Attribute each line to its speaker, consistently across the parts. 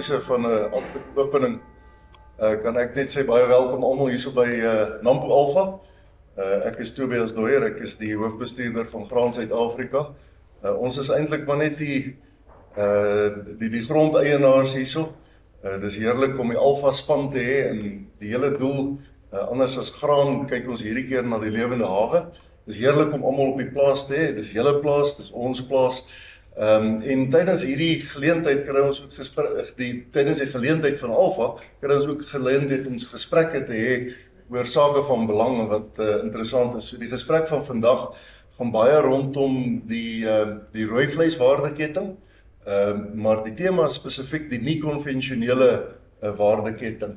Speaker 1: wyse van 'n opening kan ek net sê baie welkom almal hierso by Nampo Alpha. Ek is Tobias Dooyer, ek is die hoofbestuurder van Graan Suid-Afrika. Ons is eintlik maar net die grondeienaars hierso. Dis heerlik om die Alpha span te hê en die hele doel, anders as graan, kyk ons hierdie keer na die lewende hawe. Dis heerlik om almal op die plaas te hê, dis julle plaas, dis ons plaas. En tydens hierdie geleentheid kry ons ook tydens die geleentheid van Alpha, kry ons ook geleentheid om gesprekke te hê oor sake van belang wat interessant is. So die gesprek van vandag gaan baie rondom die rooi vleiswaardeketting, maar die tema is spesifiek die nie-konvensionele waardeketting.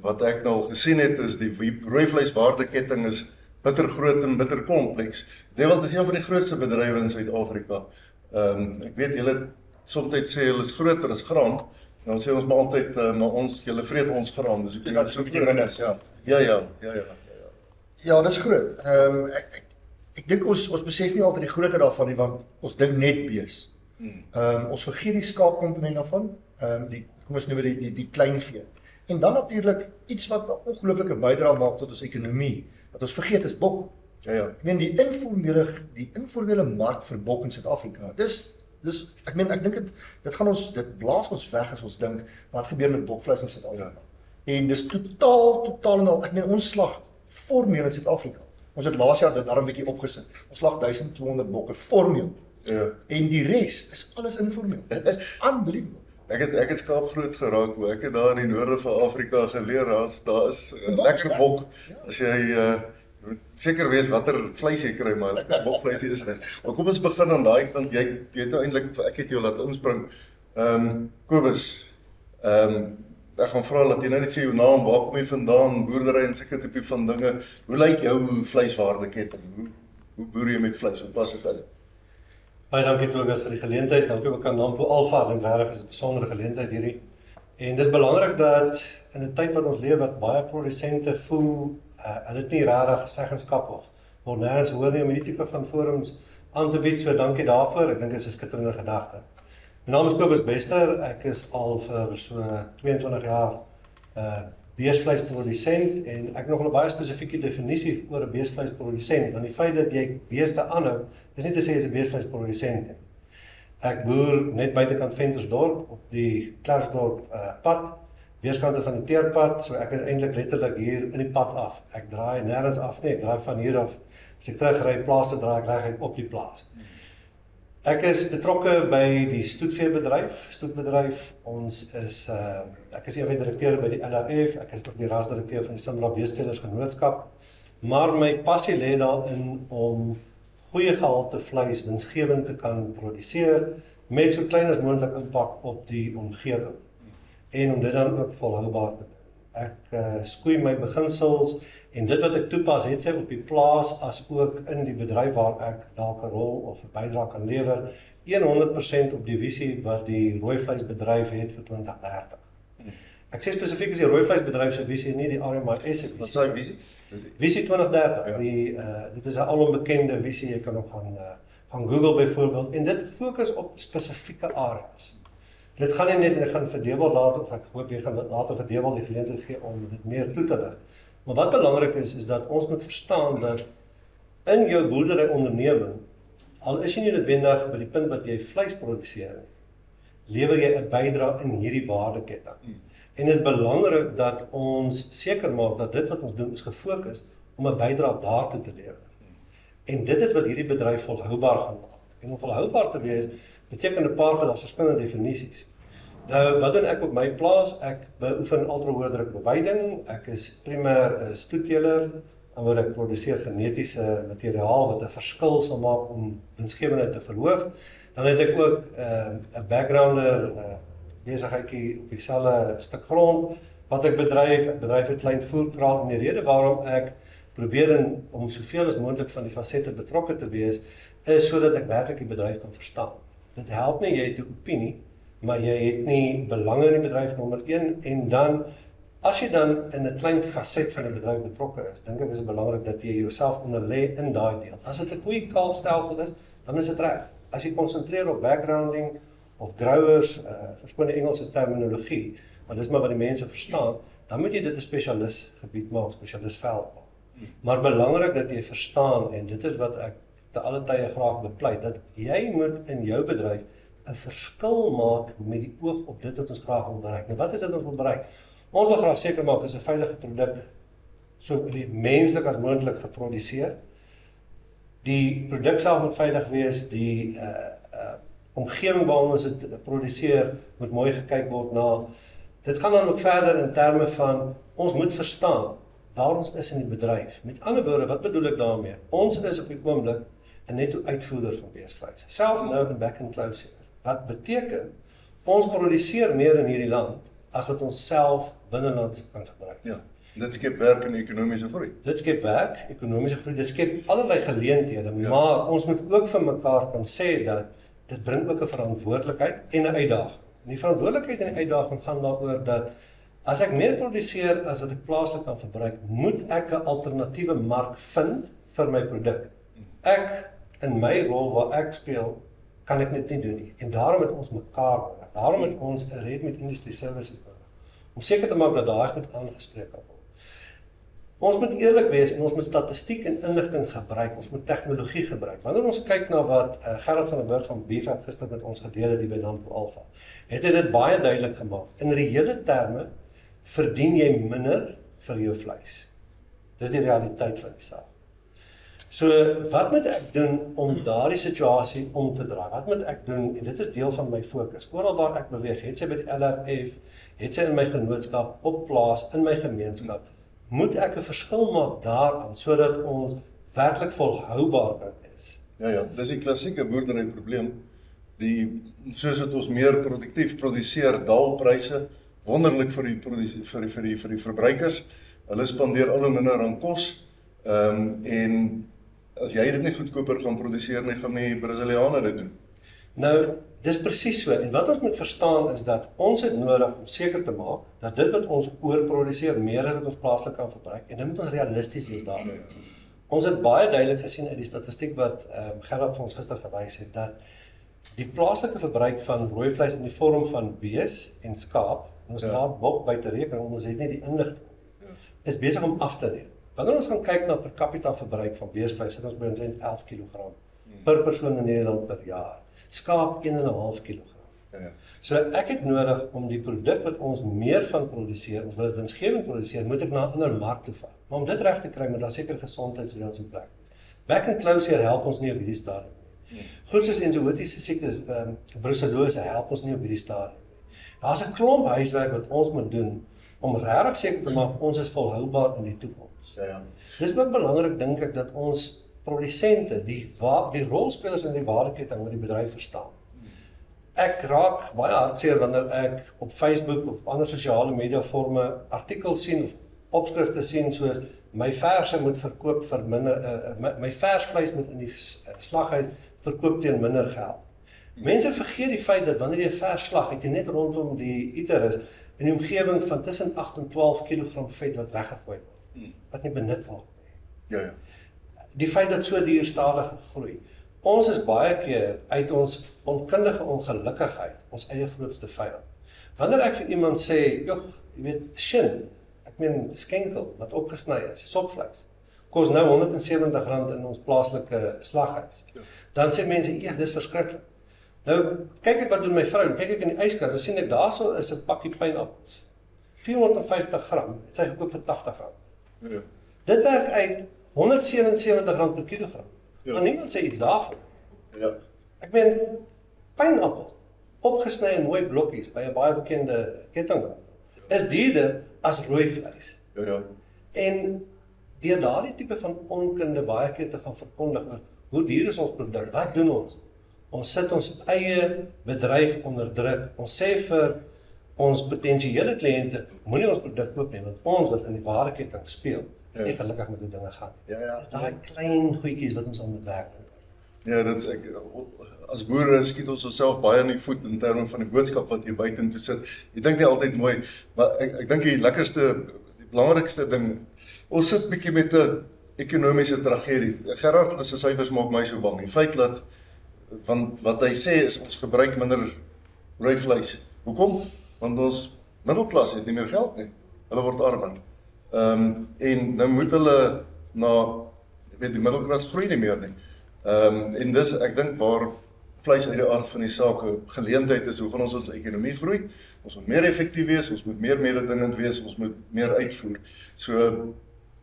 Speaker 1: Wat ek nou al gesien het is die rooi vleiswaardeketting is bitter groot en bitter kompleks. Dewald is een van die grootste bedrywe in Suid-Afrika. Ek weet julle soms sê hulle is groter as graan. Dan sê ons maar altyd, maar julle vreet ons graan. Dus ek
Speaker 2: dat is ook die minus, ja.
Speaker 1: Ja,
Speaker 2: dis groot. Ek dink ons besef nie altyd die grootte daarvan nie, want ons dink net bees. Ons vergeet die skaapkomponent daarvan, kom ons noem die kleinvee. En dan natuurlik iets wat 'n ongelooflike bydrae maak tot ons ekonomie, wat ons vergeet is bok. Ek meen die informele mark vir bok in Suid-Afrika. Ek dink dit blaas ons weg as ons dink wat gebeur met bokvleis in Suid-Afrika. En dis totaal en al, ek meen ons slag formeel in Suid-Afrika. Ons het laas jaar dit daar 'n bietjie opgesit. Ons slag 1200 bokke formeel. En die res is alles informeel. Dit is unbelievable.
Speaker 1: Ek het skaap groot geraak, ek het daar in die noorde van Afrika geleer, daar is lekker bok, as jy seker weet watter vleis jy kry, maar lekker bokvleis is reg. Maar kom ons begin aan daai kant, jy het nou eintlik, ek het jou laat inspring. Kobus, ek gaan vra dat jy nou net sê jou naam, waar kom jy vandaan, boerdery en sulke tipe van dinge. Hoe lyk jou vleiswaardeketting? Hoe boer jy met vleis? Hoe pas dit uit?
Speaker 3: Baie dankie Tobias vir die geleentheid. Dankie ook aan Nampo Alpha. Dit regtig is 'n besondere geleentheid hierdie. En dis belangrik dat in 'n tyd wat ons leef wat baie produsente voel hulle het nie regtig seggenskap of word nêrens hoor nie om hierdie tipe van forums aan te bied. So dankie daarvoor. Ek dink dit is 'n skitterende gedagte. My naam is Kobus Bester. Ek is al vir so 22 jaar beesvleisprodusent en ek nog 'n baie spesifieke definisie oor 'n beesvleisprodusent. Want die feit dat jy beeste aanhou, is nie te sê jy is 'n beesvleisprodusent nie. Ek boer net buitekant Ventersdorp op die Klerksdorp pad, weerskante van die teerpad, so ek is eintlik letterlik hier in die pad af. Ek draai nêrens af nie, ek draai van hier af, as ek terugry plaas te draai ek reguit op die plaas. Ek is betrokke by die stoetbedryf. Ek is een van die direkteure by die LRF, ek is ook die rasdirekteur van die Sandra Beestelers Genootskap, maar my passie lê daarin om goeie gehalte vleis winsgewend te kan produseer met so klein as moontlik impak op die omgewing en om dit dan ook volhoubaar te doen. Ek skoei my beginsels en dit wat ek toepas het sy op die plaas as ook in die bedryf waar ek dalk 'n rol of 'n bydrae kan lewer 100% op die visie wat die rooi vleisbedryf het vir 2030. Ek sê spesifiek is die rooi vleisbedryf se visie nie die RMIS visie.
Speaker 1: Wat sê visie?
Speaker 3: Visie 2030. Dit is 'n alombekende visie, jy kan ook gaan Google byvoorbeeld en dit fokus op spesifieke areas. Dit gaan nie net, ek gaan vir Dewald later, of ek hoop jy gaan later vir Dewald die geleentheid gee om dit meer toe te lig. Maar wat belangrik is dat ons moet verstaan dat in jou boerdery onderneming, al is jy nie noodwendig by die punt wat jy vleis produseer nie, lewer jy 'n bydrae in hierdie waardeketting. En dit is belangrik dat ons seker maak dat dit wat ons doen is gefokus om 'n bydrae daartoe te lewer. En dit is wat hierdie bedryf volhoubaar gaan maak. En om volhoubaar te wees, beteken 'n paar daar's verskillende definisies. Nou, wat doen ek op my plaas? Ek beoefen ultra-hoë druk beweiding. Ek is primêr 'n stoetteler, waar ek produseer genetiese materiaal wat 'n verskil sal maak om winsgewendheid te verhoog. Dan het ek ook 'n backgrounder besigheidjie op dieselfde stuk grond wat ek bedryf. Ek bedryf 'n klein voerkraal en die rede waarom ek probeer om soveel as moontlik van die fasette betrokke te wees, is sodat ek werklik die bedryf kan verstaan. Dit help nie jy het 'n opinie, maar jy het nie belange in die bedryf nommer 1 en dan as jy dan in 'n klein faset van 'n bedryf betrokke is, dink ek is dit belangrik dat jy jouself onderlê in daai deel. As dit 'n goeie kalfstelsel is, dan is dit reg. As jy konsentreer op backgrounding, of growers, verskoon die Engelse terminologie, maar dis maar wat die mense verstaan, dan moet jy dit 'n spesialis gebied maak, spesialis veld maak. Maar belangrik dat jy verstaan, en dit is wat ek te alle tye graag bepleit, dat jy moet in jou bedryf 'n verskil maak met die oog op dit wat ons graag wil bereik. Nou wat is dit ons wil bereik? Ons wil graag seker maak is 'n veilige produk so menslik as moontlik geproduseer. Die produk self moet veilig wees, die omgewing waarin ons dit produseer moet mooi gekyk word na. Dit gaan dan ook verder in terme van ons moet verstaan waar ons is in die bedryf. Met ander woorde, wat bedoel ek daarmee? Ons is op die oomblik 'n netto uitvoerder van beesvleis. Selfs nou in back and close here. Wat beteken ons produseer meer in hierdie land as wat ons self binneland kan gebruik.
Speaker 1: Ja, dit skep werk en ekonomiese groei.
Speaker 3: Dit skep werk, ekonomiese groei, dit skep allerlei geleenthede, maar ons moet ook vir mekaar kan sê dat dit bring ook 'n verantwoordelikheid en 'n uitdaging. En die verantwoordelikheid en die uitdaging gaan daaroor dat as ek meer produseer as wat ek plaaslik kan verbruik, moet ek 'n alternatiewe mark vind vir my produk. Ek, in my rol waar ek speel, kan ek dit nie doen nie. En daarom het ons mekaar nodig. Daarom het ons 'n Red Meat Industry Services nodig. Om seker te maak dat daai goed aangespreek kan word. Ons moet eerlik wees en ons moet statistiek en inligting gebruik. Ons moet tegnologie gebruik. Wanneer ons kyk na wat Gerard van der Burg van BFAP gister met ons gedeel het by Nampo Alpha, het hy dit baie duidelik gemaak. In reële terme verdien jy minder vir jou vleis. Dis die realiteit van die saak. So, wat moet ek doen om daardie situasie om te draai? Wat moet ek doen? En dit is deel van my fokus. Oral waar ek beweeg, het sy by die LRF, het sy in my genootskap, op plaas, in my gemeenskap, moet ek 'n verskil maak daaraan, sodat ons werklik volhoubaar kan wees.
Speaker 1: Ja, dis die klassieke boerderyprobleem. Soos wat ons meer produktief produseer, daal pryse, wonderlik vir die verbruikers. Hulle spandeer al hoe minder aan kos, en as jy dit nie goedkoper gaan produseer nie, gaan die Brasiliane dit doen.
Speaker 3: Nou, dis presies so, en wat ons moet verstaan is dat ons het nodig om seker te maak, dat dit wat ons oorproduseer, meer as wat ons plaaslik kan verbruik, en dit moet ons realisties wees daarmee. Ons het baie duidelik gesien uit die statistiek wat Gerard vir ons gister gewys het, dat die plaaslike verbruik van rooi vleis in die vorm van bees en skaap, en ons daar bok by te reken, ons het nie die inligting, is besig om af te neem. Wanneer ons gaan kyk na per capita verbruik van beesvleis, sit ons by omtrent 11 kg per persoon in Nederland per jaar. Skaap 1,5 kg.
Speaker 1: Ja.
Speaker 3: So ek het nodig om die produk wat ons meer van produseer, ons wil dit winsgewend produseer, moet ek na 'n ander mark toe vat. Maar om dit reg te kry, moet daar seker gesondheidsreëls in plek wees. Back and close here help ons nie op hierdie stadium nie. Goed soos ensootiese siektes, brucellose help ons nie op hierdie stadium nie. Daar's 'n klomp huiswerk wat ons moet doen om regtig seker te maak ons is volhoubaar in die toekoms.
Speaker 1: Ja.
Speaker 3: Dis ook belangrik, dink ek, dat ons produsente, die rolspelers in die waardeketting moet die bedryf verstaan. Ek raak baie hartseer wanneer ek op Facebook of ander sosiale media forme artikels sien of opskrifte sien soos my verse moet verkoop vir minder, my versvleis moet in die slaghuis verkoop teen minder geld. Mense vergeet die feit dat wanneer jy vers slag, het jy net rondom die uterus in die omgewing van tussen 8 en 12 kg vet wat weggegooi word, wat nie benut word nie.
Speaker 1: Ja.
Speaker 3: Die feit dat so duur stadig groei. Ons is baie keer uit ons onkundige ongelukkigheid ons eie grootste vyand. Wanneer ek vir iemand sê, jy weet, shin, ek meen skenkel wat opgesny is, sopvleis, kos nou R170 in ons plaaslike slaghuis. Dan sê mense, dis verskriklik. Nou, kyk ek wat doen my vrou, kyk ek in die yskas, dan sien ek daarso is 'n pakkie pynappels. 450 gram, sy gekoop vir R80.
Speaker 1: Ja.
Speaker 3: Dit werk uit R177 per kilogram.
Speaker 1: Ja.
Speaker 3: Maar niemand sê iets daarvan.
Speaker 1: Ja.
Speaker 3: Ek meen, pynappel, opgesny in mooi blokkies by 'n baie bekende kettingwinkel, is duurder as rooi vleis.
Speaker 1: Ja.
Speaker 3: En deur daardie tipe van onkunde baie keer te gaan verkondig oor hoe duur is ons produk, wat doen ons? Ons sit ons eie bedryf onder druk. Ons sê vir ons potensiële kliënte, moenie ons produk koop nie, want ons wat in die waardeketting speel, is nie gelukkig met hoe dinge gaan.
Speaker 1: Ja.
Speaker 3: Dis daai klein goedjies wat ons aan moet werk.
Speaker 1: Ja, as boere skiet ons onsself baie in die voet in terme van die boodskap wat jy buitentoe sit. Jy dink nie altyd mooi, maar ek dink die belangrikste ding, ons sit bietjie met 'n ekonomiese tragedie. Gerard se syfers maak my so bang. Die feit dat, want wat hy sê is ons gebruik minder rooi vleis. Hoekom? Want ons middelklas het nie meer geld nie. Hulle word armer. En nou moet hulle die middelklas groei nie meer nie. En dis, ek dink waar vleis uit die aard van die saak 'n geleentheid is, hoe gaan ons ekonomie groei? Ons moet meer effektief wees, ons moet meer mededingend wees, ons moet meer uitvoer. So,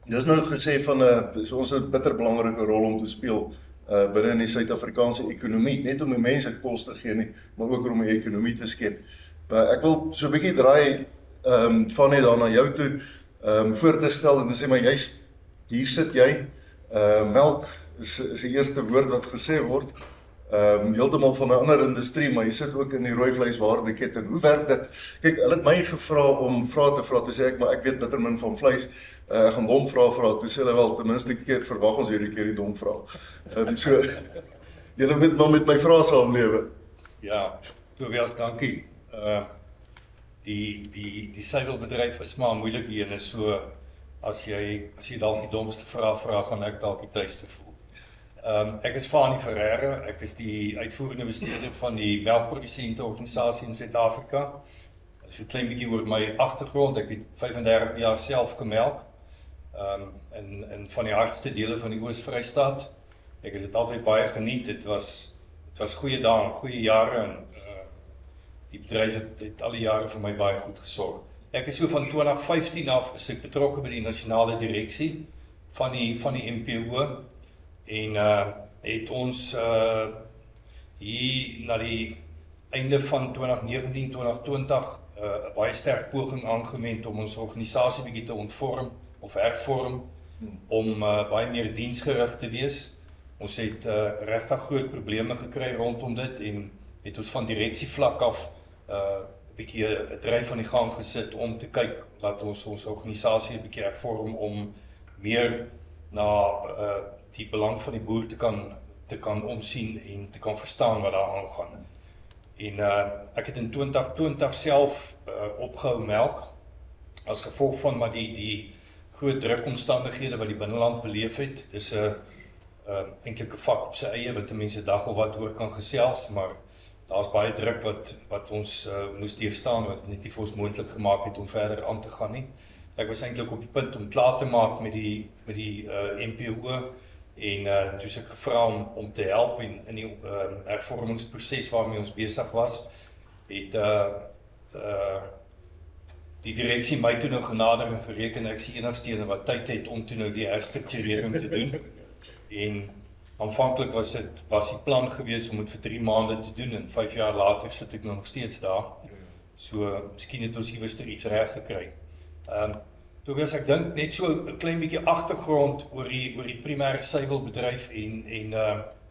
Speaker 1: dis nou gesê van so ons het 'n bitter belangrike rol om te speel binne in die Suid-Afrikaanse ekonomie, net om die mense kos te gee nie, maar ook om die ekonomie te skep. Ek wil so 'n bietjie draai van net daar na jou toe voor te stel en te sê, maar hier sit jy, melk is die eerste woord wat gesê word, heeltemal van 'n ander industrie, maar jy sit ook in die rooi vleiswaardeketting. Hoe werk dit? Kyk, hulle het my gevra om vrae te vra, toe sê ek, maar ek weet bitter min van vleis, ek gaan dom vrae vra, toe sê hulle wel, ten minste keer verwag ons hierdie keer die dom vrae. So, julle moet maar met my vrae saamlewe.
Speaker 4: Ja, Tobias, dankie. Die suiwelbedryf is maar 'n moeilike een, so as jy dalk die domste vraag vra, gaan ek dalk die tuiste voel. Ek is Fanie Ferreira, ek is die uitvoerende bestuurder van die melkprodusentenorganisasie in Suid-Afrika. So 'n klein bietjie oor my agtergrond, ek het 35 jaar self gemelk, in van die hardste dele van die Oos-Vrystaat. Ek het dit altyd baie geniet, dit was goeie dae, goeie jare, en die bedryf het al die jare vir my baie goed gesorg. Ek is so van 2015 af is ek betrokke by die nasionale direksie van die MPO, en het ons hier na die einde van 2019-2020 'n baie sterk poging aangewend om ons organisasie bietjie te ontvorm of hervorm, om baie meer diensgerig te wees. Ons het regtig groot probleme gekry rondom dit, en het ons van direksievlak af 'n bietjie 'n dryf aan die gang gesit om te kyk, laat ons organisasie 'n bietjie hervorm om meer na die belang van die boer te kan omsien en te kan verstaan wat daar aangaan. En ek het in 2020 self opgehou melk, as gevolg van maar die groot drukomstandighede wat die binneland beleef het. Dis 'n eintlik 'n vak op sy eie wat mense dag of wat oor kan gesels, maar daar's baie druk wat ons moes deurstaan, wat net nie vir ons moontlik gemaak het om verder aan te gaan nie. Ek was eintlik op die punt om klaar te maak met die MPO, en toe is ek gevra om te help in die hervormingsproses waarmee ons besig was, het die direksie my toe nou genader en gereken, ek is die enigste een wat tyd het om toe nou die herstrukturering te doen, en aanvanklik was die plan gewees om dit vir 3 maande te doen, en 5 jaar later sit ek nog steeds daar, so miskien het ons iewers iets reg gekry. Tobias, ek dink net so 'n klein bietjie agtergrond oor die primêre suiwelbedryf, en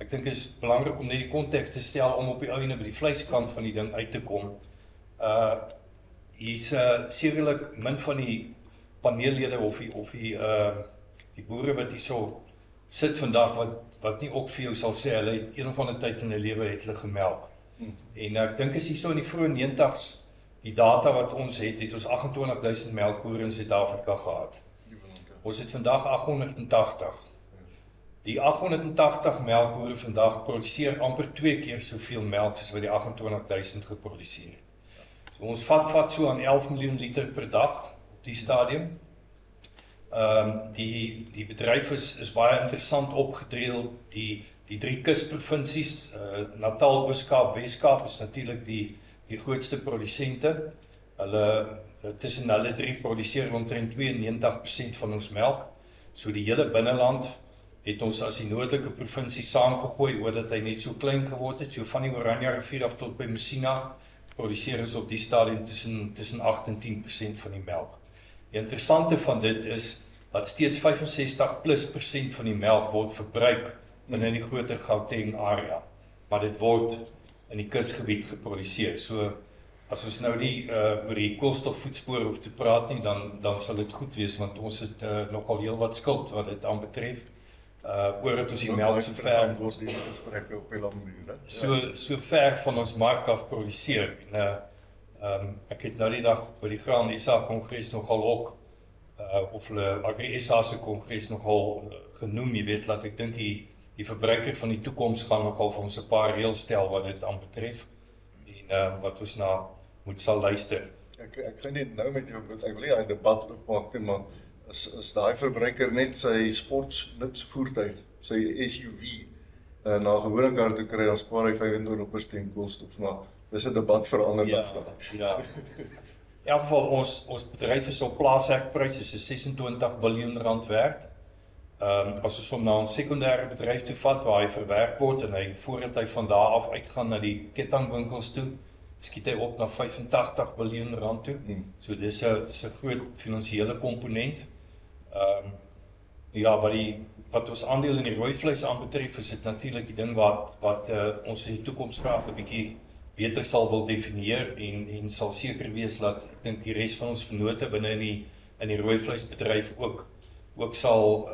Speaker 4: ek dink dit is belangrik om net die konteks te stel om op die einde by die vleiskant van die ding uit te kom. Hier's sekerlik min van die paneellede of die boere wat hierso sit vandag wat nie ook vir jou sal sê hulle het een of ander tyd in hulle lewe het hulle gemelk. En ek dink is hierso in die vroeë 90's, die data wat ons het ons 28,000 melkboere in Suid-Afrika gehad. Ons het vandag 880. Die 880 melkboere vandag produseer amper 2 keer soveel melk soos wat die 28,000 geproduseer het. So ons vat so aan 11 miljoen liter per dag op die stadium. Die bedryf is baie interessant opgedeel. Die 3 kusprovinsies, Natal, Oos-Kaap, Wes-Kaap is natuurlik die grootste produsente. Tussen hulle 3 produseer omtrent 92% van ons melk. So die hele binneland het ons as die noordelike provinsie saamgegooi, omdat hy net so klein geword het. So van die Oranje rivier af tot by Messina produseer ons op die stadium tussen 8 en 10% van die melk. Die interessante van dit is dat steeds 65% van die melk word verbruik binne die groter Gauteng area, maar dit word in die kusgebied geproduseer. So as ons nou nie oor die koolstofvoetspoor hoef te praat nie, dan sal dit goed wees, want ons het nogal heel wat skuld wat dit aanbetref. Oor dat ons die melk so ver
Speaker 1: word die gesprekke op die lang duur,
Speaker 4: so ver van ons mark af produseer. Ek het nou die dag by die Graan SA Kongres nogal ook of hulle Agri SA se kongres nogal genoem, jy weet, laat ek dink die verbruiker van die toekoms gaan nogal vir ons 'n paar reëls stel wat dit aanbetref. En wat ons na sal luister.
Speaker 1: Ek gaan nie nou met jou, ek wil nie daai debat oopmaak nie, maar is daai verbruiker net sy sportsnutsvoertuig, sy SUV, na 'n gewone kar toe kry, dan spaar hy 25% koolstof, maar dis 'n debat vir 'n ander dag.
Speaker 4: Ja. In elk geval, ons bedryf is op plaashekpryse, is 26 biljoen rand werd. As ons hom na ons sekondêre bedryf toe vat, waar hy verwerk word, en voordat hy van daar af uitgaan na die kettingwinkels toe, skiet hy op na 85 biljoen rand toe. So dis 'n groot finansiële komponent. Ja, wat ons aandeel in die rooi vleis aanbetref, is dit natuurlik die ding wat ons in die toekoms graag 'n bietjie beter sal wil definieer en sal seker wees dat ek dink die res van ons vennote binne in die rooi vleisbedryf ook sal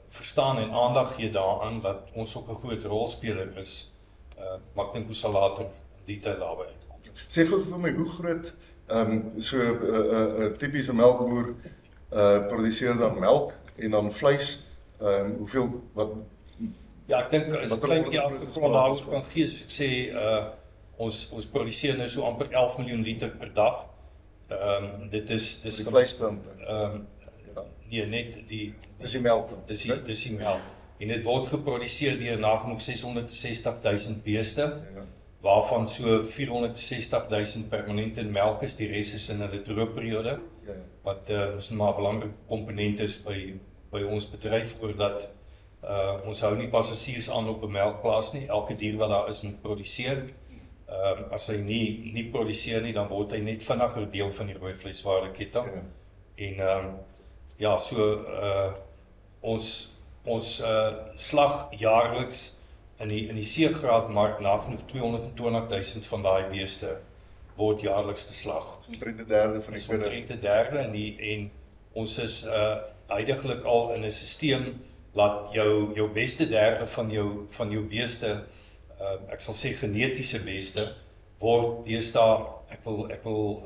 Speaker 4: verstaan en aandag gee daaraan dat ons ook 'n groot rolspeler is. Maar ek dink ons sal later in detail daarby uitkom.
Speaker 1: Sê gou vir my, hoe groot so 'n tipiese melkboer produseer dan melk en dan vleis, hoeveel wat
Speaker 4: Ja, ek dink as
Speaker 1: Wat
Speaker 4: klein
Speaker 1: er
Speaker 4: bietjie
Speaker 1: onder
Speaker 4: agtergrond daaroor kan gee, soos ek sê, ons produseer nou so amper 11 miljoen liter per dag. Dit is
Speaker 1: die vleiskant,
Speaker 4: nee, net die
Speaker 1: dis die melk.
Speaker 4: dis die melk. En dit word geproduseer deur nagenoeg 660.000 beeste, waarvan so 460.000 permanent in melk is, die res is in hulle droogperiode. Wat is maar 'n belangrike komponent is by ons bedryf, voordat ons hou nie passasiers aan op 'n melkplaas nie. Elke dier wat daar is moet produseer. As hy nie produseer nie, dan word hy net vinniger deel van die rooi vleiswaardeketting. En ja, so ons slag jaarliks in die C-graadmark nagenoeg 220.000 van daai beeste word jaarliks geslag.
Speaker 1: Omtrent 1/3 van die
Speaker 4: Dis omtrent 1/3 en ons is huidiglik al in 'n stelsel laat jou beste derde van jou beeste, ek sal sê genetiese beeste, word deesdae, ek wil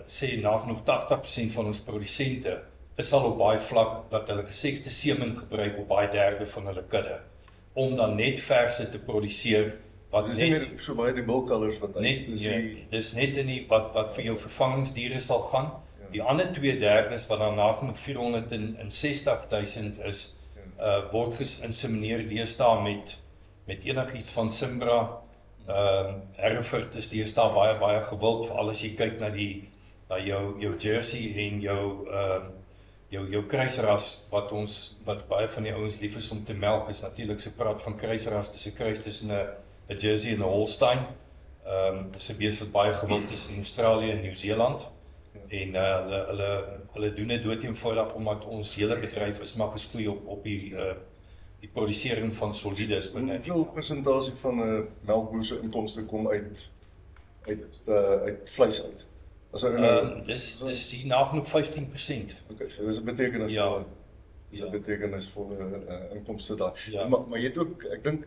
Speaker 4: sê nagenoeg 80% van ons produsente is al op baie vlak dat hulle gesexte semen gebruik op baie derde van hulle kudde, om dan net verse te produseer, wat
Speaker 1: Dis nie meer so baie die bulkalers wat
Speaker 4: dis net in die wat vir jou vervangingsdiere sal gaan. Die ander 2/3 wat dan nagenoeg 460.000 is, word geïnsemineer deesdae met enigiets van Simbra. Hereford is deesdae baie gewild, veral as jy kyk na jou Jersey en jou kruisras, wat baie van die ouens lief is om te melk, is natuurlik se praat van kruisras, dis 'n kruis tussen 'n Jersey en 'n Holstein. Dis 'n bees wat baie gewild is in Australië en Nieu-Seeland. En hulle doen dit doeteenvoudig omdat ons hele bedryf is maar geskoei op die produsering van solides binne.
Speaker 1: Hoeveel persentasie van 'n melkboer se inkomste kom uit vleis uit?
Speaker 4: Dis hier nagenoeg 15%.
Speaker 1: Okay, so dis 'n betekenisvolle inkomste daar.
Speaker 4: Ja.
Speaker 1: Maar jy het ook, ek dink,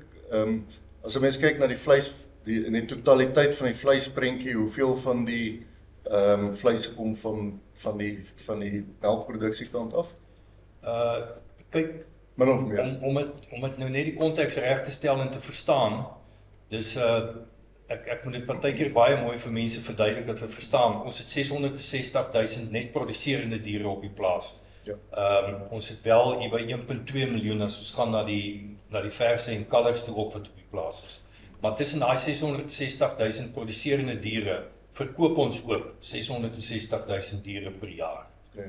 Speaker 1: as 'n mens kyk na die vleis, in die totaliteit van die vleisprentjie, hoeveel van die vleis kom van die melkproduksiekant af?
Speaker 4: Kyk,
Speaker 1: Min of meer.
Speaker 4: om dit nou net die konteks reg te stel en te verstaan, dis ek moet dit partykeer baie mooi vir mense verduidelik dat hulle verstaan. Ons het 660.000 net produserende diere op die plaas.
Speaker 1: Ja.
Speaker 4: Ons het wel hier by 1.2 miljoen as ons gaan na die verse en kalvers toe op wat op die plaas is. Maar tussen daai 660.000 produserende diere verkoop ons ook 660.000 diere per jaar.
Speaker 1: Ja.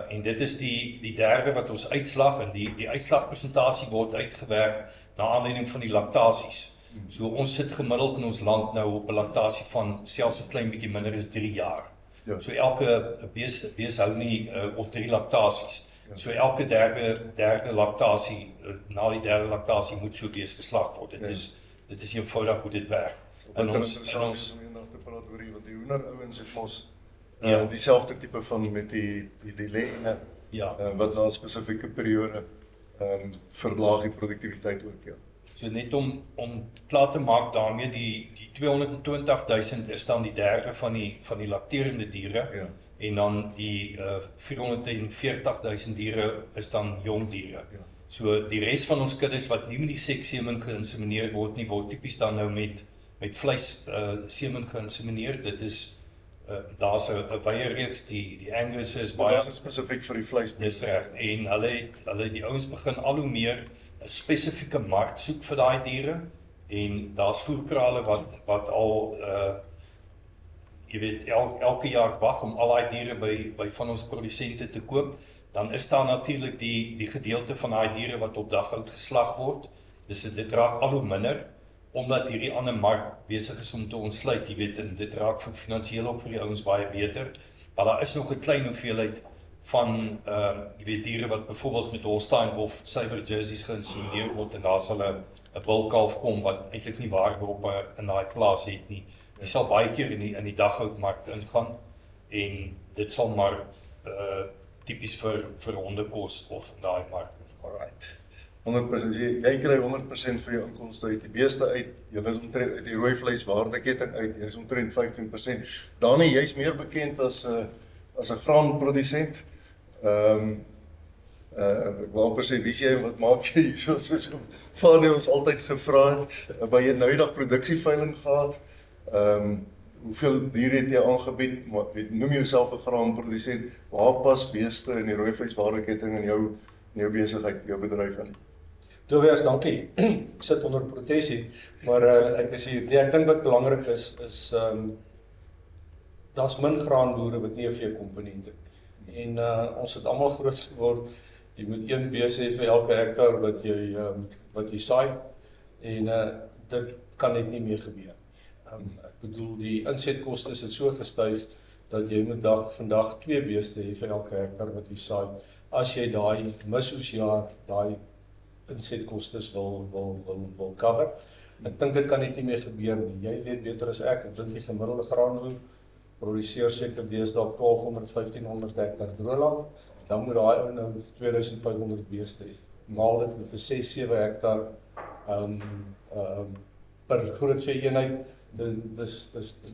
Speaker 4: En dit is die derde wat ons uitslag, en die uitslagpresentasie word uitgewerk na aanleiding van die laktasies. So ons sit gemiddeld in ons land nou op 'n laktasie van selfs 'n klein bietjie minder as 3 jaar.
Speaker 1: Ja.
Speaker 4: So elke bees hou nie of 3 laktasies. Ja. So elke derde laktasie, na die derde laktasie moet so bees geslag word. Dit is eenvoudig hoe dit werk.
Speaker 1: En ons om eendag te praat oor die, want die hoenderouens het mos
Speaker 4: Ja.
Speaker 1: dieselfde tipe van met die lenne,
Speaker 4: Ja.
Speaker 1: wat na 'n spesifieke periode verlaag die produktiwiteit ook, ja.
Speaker 4: So net om klaar te maak daarmee, die 220.000 is dan die derde van die lakterende diere,
Speaker 1: Ja.
Speaker 4: en dan die 440.000 diere is dan jong diere.
Speaker 1: Ja.
Speaker 4: So die res van ons kuddes wat nie met die sekssemen geïnsemineer word nie, word tipies dan nou met met vleis semen geïnsemineer. Dit is daar's 'n wye reeks, die Angus is
Speaker 1: Maar
Speaker 4: baie
Speaker 1: dit is spesifiek vir die vleis.
Speaker 4: dis reg en hulle die ouens begin al hoe meer 'n spesifieke mark soek vir daai diere en daar's voerkrale wat al jy weet elke jaar wag om al daai diere by van ons produsente te koop. Dan is daar natuurlik die gedeelte van daai diere wat op dag oud geslag word. Dit raak al hoe minder omdat hierdie ander mark besig is om te ontsluit, jy weet, en dit raak vir finansiëel op vir die ouens baie beter. Maar daar is nog 'n klein hoeveelheid van jy weet diere wat byvoorbeeld met Holstein of suiwer jerseys geïnsemineer word en daar sal 'n bulkalf kom wat eintlik nie waarde op in daai plaas het nie. Die sal baie keer in die dagoudmark ingaan en dit sal maar tipies vir hondekos of daai mark.
Speaker 1: Alright. 100%, jy kry 100% van jou inkomste uit die beeste uit, jy is omtrent uit die rooi vleis waardeketting uit, jy is omtrent 15%. Dani, jy's meer bekend as 'n graanprodusent. Ek wou amper sê, wie is jy en wat maak jy hier, soos Fanie ons altyd gevra het, by jy nou die dag produksieveiling gehad, hoeveel diere het jy aangebied, maar noem jouself 'n graanprodusent, waar pas beeste in die rooi vleis waardeketting in jou besigheid, jou bedryf in?
Speaker 5: Tobias, dankie. Ek sit onder protesie, maar ek is hier. Nee, ek dink wat belangrik is daar's min graanboere wat nie 'n veekomponent het nie. En ons het almal groot geword. Jy moet een bees hê vir elke hektaar wat jy saai en dit kan net nie meer gebeur. Ek bedoel die insetkoste het so gestyg dat jy moet vandag 2 beeste hê vir elke hektaar wat jy saai. As jy daai misoesjaar, daai insetkostes wil cover. Ek dink dit kan net nie meer gebeur nie. Jy weet beter as ek dink die gemiddelde graanboer produseer seker deesdae 1200-1500 hektaar droëland, dan moet daai ou nou 2500 beeste hê. Maal dit met 'n 6-7 hektaar per groot vee eenheid,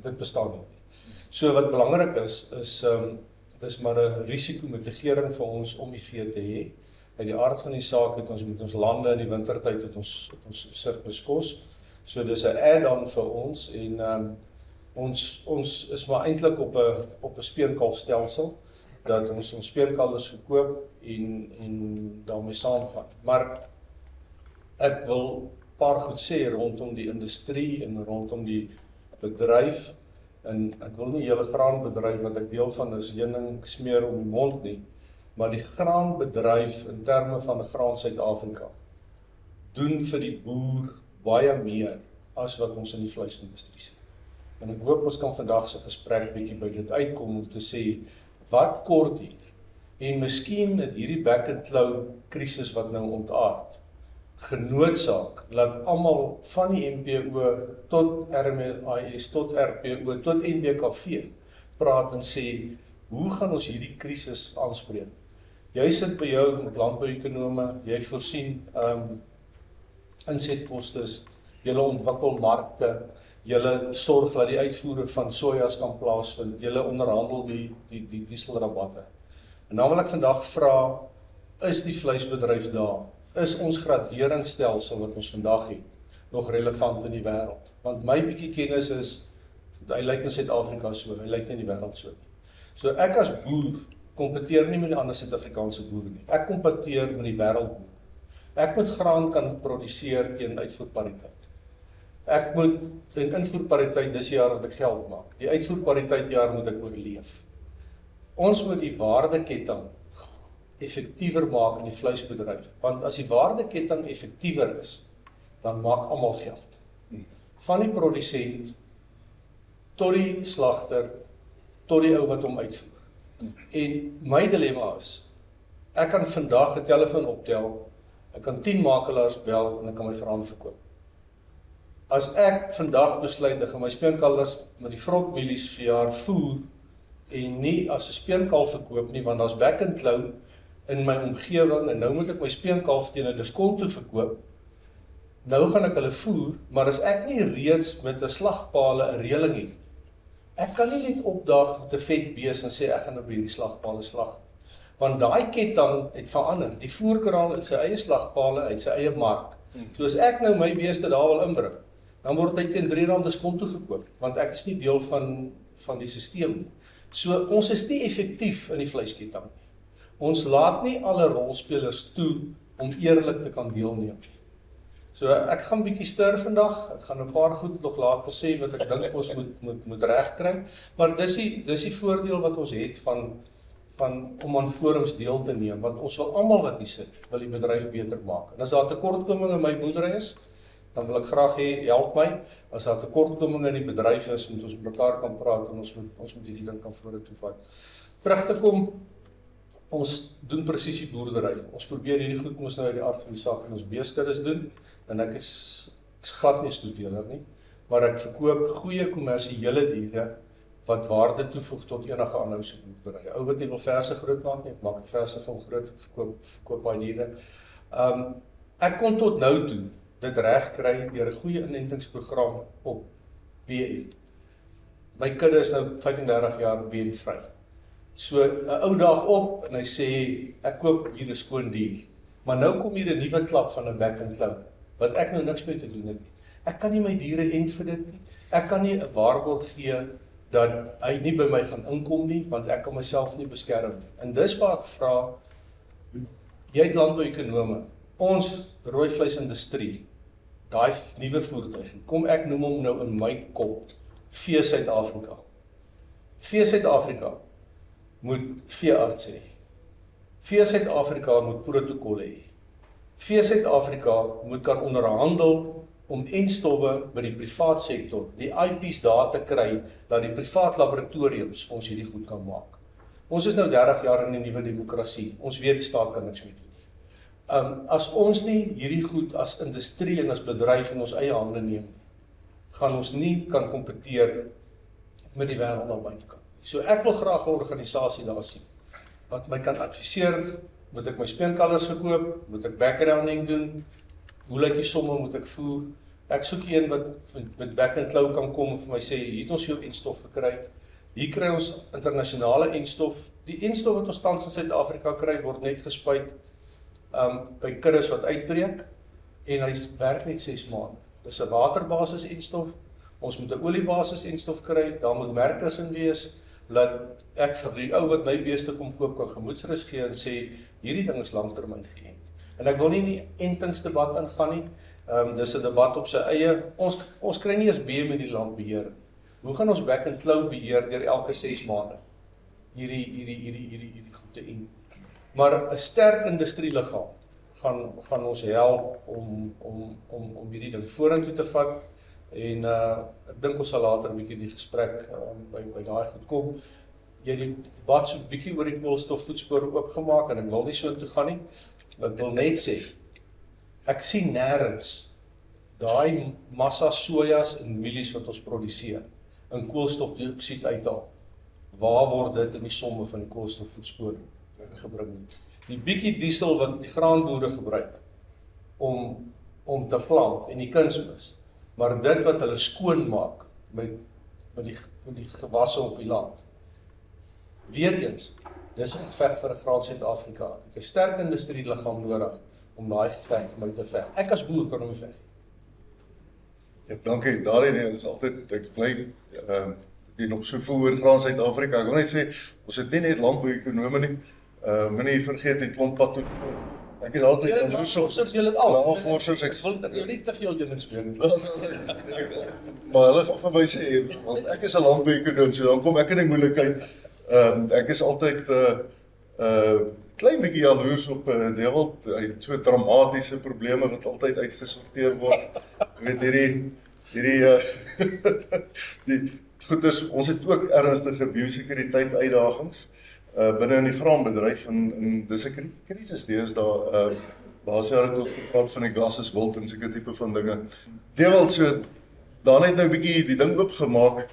Speaker 5: dit bestaan nie. So wat belangrik is dis maar 'n risikomitigering vir ons om die vee te hê. Uit die aard van die saak het ons met ons lande in die wintertyd het ons surplus kos. So dis 'n add-on vir ons en ons is maar eintlik op 'n speenkalfstelsel dat ons speenkalvers verkoop en daarmee saamgaan. Maar ek wil 'n paar goed sê rondom die industrie en rondom die bedryf. En ek wil nie hele graanbedryf wat ek deel van is heuning smeer om die mond nie, maar die graanbedryf in terme van 'n graan Suid-Afrika doen vir die boer baie meer as wat ons in die vleisindustrie sien. En ek hoop ons kan vandag se gesprek bietjie by dit uitkom om te sê wat kort hier. En miskien het hierdie back and claw krisis wat nou ontaard genoodsaak laat almal van die MPO tot RMIS tot RPO tot NBKV praat en sê hoe gaan ons hierdie krisis aanspreek? Jy sit by jou met landbouekonome, jy voorsien insetkostes, jy ontwikkel markte, jy sorg dat die uitvoere van sojas kan plaasvind, jy onderhandel die dieselrabatte. En dan wil ek vandag vra, is die vleisbedryf daar? Is ons graderingsstelsel wat ons vandag het nog relevant in die wêreld? Want my bietjie kennis is, hy lyk in Suid-Afrika so, hy lyk in die wêreld so nie. So ek as boer kompeteer nie met die ander Suid-Afrikaanse boere nie. Ek kompeteer met die wêreldboer. Ek moet graan kan produseer teen uitvoerpariteit. Ek moet in invoerpariteit dis jaar wat ek geld maak. Die uitvoerpariteit jaar moet ek oorleef. Ons moet die waardeketting effektiever maak in die vleisbedryf. Want as die waardeketting effektiever is, dan maak almal geld. Van die produsent tot die slagter tot die ou wat hom uitvoer. En my dilemma is, ek kan vandag 'n telefoon optel, ek kan 10 makelaars bel en ek kan my graan verkoop. As ek vandag besluit ek gaan my speenkalvers met die vrotmielies vir jaar voer en nie as 'n speenkalf verkoop nie, want daar's back and claw in my omgewing en nou moet ek my speenkalf teen 'n diskonto verkoop. Nou gaan ek hulle voer, maar as ek nie reeds met 'n slagpale 'n reëling het, ek kan nie net opdaag met 'n vet bees en sê ek gaan op hierdie slagpale slag. Want daai ketting het verander. Die voerkraal het sy eie slagpale, uit sy eie mark. So as ek nou my beeste daar wil inbring, dan word hy teen R3 diskonto gekoop, want ek is nie deel van die stelsel nie. So ons is nie effektief in die vleisketting nie. Ons laat nie alle rolspelers toe om eerlik te kan deelneem. So ek gaan bietjie stir vandag, ek gaan 'n paar goed nog later sê wat ek dink ons moet regkry, maar dis die voordeel wat ons het van om aan forums deel te neem, want ons wil almal wat hier sit, wil die bedryf beter maak. En as daar tekortkominge in my boerdery is, dan wil ek graag hê, help my. As daar tekortkominge in die bedryf is, moet ons met mekaar kan praat en ons moet hierdie ding kan vorentoe vat. Terug te kom, ons doen presisie boerdery. Ons probeer hierdie goed mos nou uit die aard van die saak in ons beeskuddes doen, en ek is glad nie stoeteler nie, maar ek verkoop goeie kommersiële diere wat waarde toevoeg tot enige aanhoudse boerdery. Ou wat nie wil verse groot maak nie, ek maak verse van groot, ek verkoop baie diere. Ek kon tot nou toe dit reg kry deur 'n goeie inentingsprogram op BN. My kudde is nou 35 jaar BN-vry. So 'n ou dag op en hy sê ek koop hier 'n skoon dier. Maar nou kom hier 'n nuwe klap van 'n back and claw wat ek nou niks mee te doen het nie. Ek kan nie my diere ent vir dit nie. Ek kan nie 'n waarborg gee dat hy nie by my gaan inkom nie, want ek kan myself nie beskerm nie. En dis waar ek vra, jy het landbouekonome, ons rooi vleisindustrie, daai nuwe voertuig, kom ek noem hom nou in my kop, Vee Suid-Afrika. Vee Suid-Afrika moet veearts hê. Vee Suid-Afrika moet protokolle hê. Vee Suid-Afrika moet kan onderhandel om enstowwe by die privaat sektor, die IP's daar te kry, dat die privaat laboratoriums ons hierdie goed kan maak. Ons is nou 30 jaar in 'n nuwe demokrasie, ons weet die staat kan niks mee doen nie. As ons nie hierdie goed as industrie en as bedryf in ons eie hande neem, gaan ons nie kan kompeteer met die wêreld daar buitekant. So ek wil graag 'n organisasie daar sien, wat my kan adviseer, moet ek my speenkalvers verkoop, moet ek backgrounding doen, hoe lyk die somme moet ek voer, ek soek een wat met back and claw kan kom en vir my sê, hier het ons jou enstof gekry, hier kry ons internasionale enstof, die enstof wat ons tans in Suid-Afrika kry, word net gespuit by kuddes wat uitbreek, en hy werk net 6 maande. Dis 'n waterbasis enstof, ons moet 'n oliebasis enstof kry, daar moet merkers in wees, laat ek vir die ou wat my beeste kom koop kan gemoedsrus gee en sê, hierdie ding is langtermyn geënt. En ek wil nie in die entingsdebat ingaan nie, dis 'n debat op sy eie, ons kry nie eens BM in die landbeheer. Hoe gaan ons back and claw beheer deur elke 6 maande? Hierdie goed te ent. Maar 'n sterk industrieliggaam gaan ons help om hierdie ding vorentoe te vat, en ek dink ons sal later 'n bietjie die gesprek by daai goed kom. Jy het die debat so 'n bietjie oor die koolstofvoetspoor oopgemaak, en ek wil nie so toe gaan nie. Ek wil net sê, ek sien nêrens daai massa sojas en mielies wat ons produseer, in koolstofdioksied uithaal. Waar word dit in die somme van die koolstofvoetspoor gebring? Die bietjie diesel wat die graanboere gebruik om te plant en die kunsmis, maar dit wat hulle skoon maak met die gewasse op die land. Weereens, dis 'n geveg vir 'n graan Suid-Afrika. Ek het 'n sterk industrieliggaam nodig om daai geveg vir my te veg. Ek as boer kan hom veg.
Speaker 1: Ja, dankie. Daarin is altyd, ek bly die nog so veel oor graan Suid-Afrika. Ek wil net sê, ons het nie net landbouekonome nie. Moenie vergeet die klomp patoe. Ek is altyd
Speaker 5: Julle het al.
Speaker 1: navorsers,
Speaker 5: Ek wil nie te veel julle speel nie.
Speaker 1: maar hulle van my sê, want ek is 'n landbouekonoom, so dan kom ek in die moeilikheid. Ek is altyd klein bietjie jaloers op Dewald, hy het so dramatiese probleme wat altyd uitgesorteer word. Jy weet die goeders, ons het ook ernstige biosekuriteit uitdagings binne in die graanbedryf, en dis 'n krisis deesdae. Laas jaar het ons gepraat van die gas is wild en sulke tipe van dinge. Dewald, so dan het nou 'n bietjie die ding oopgemaak.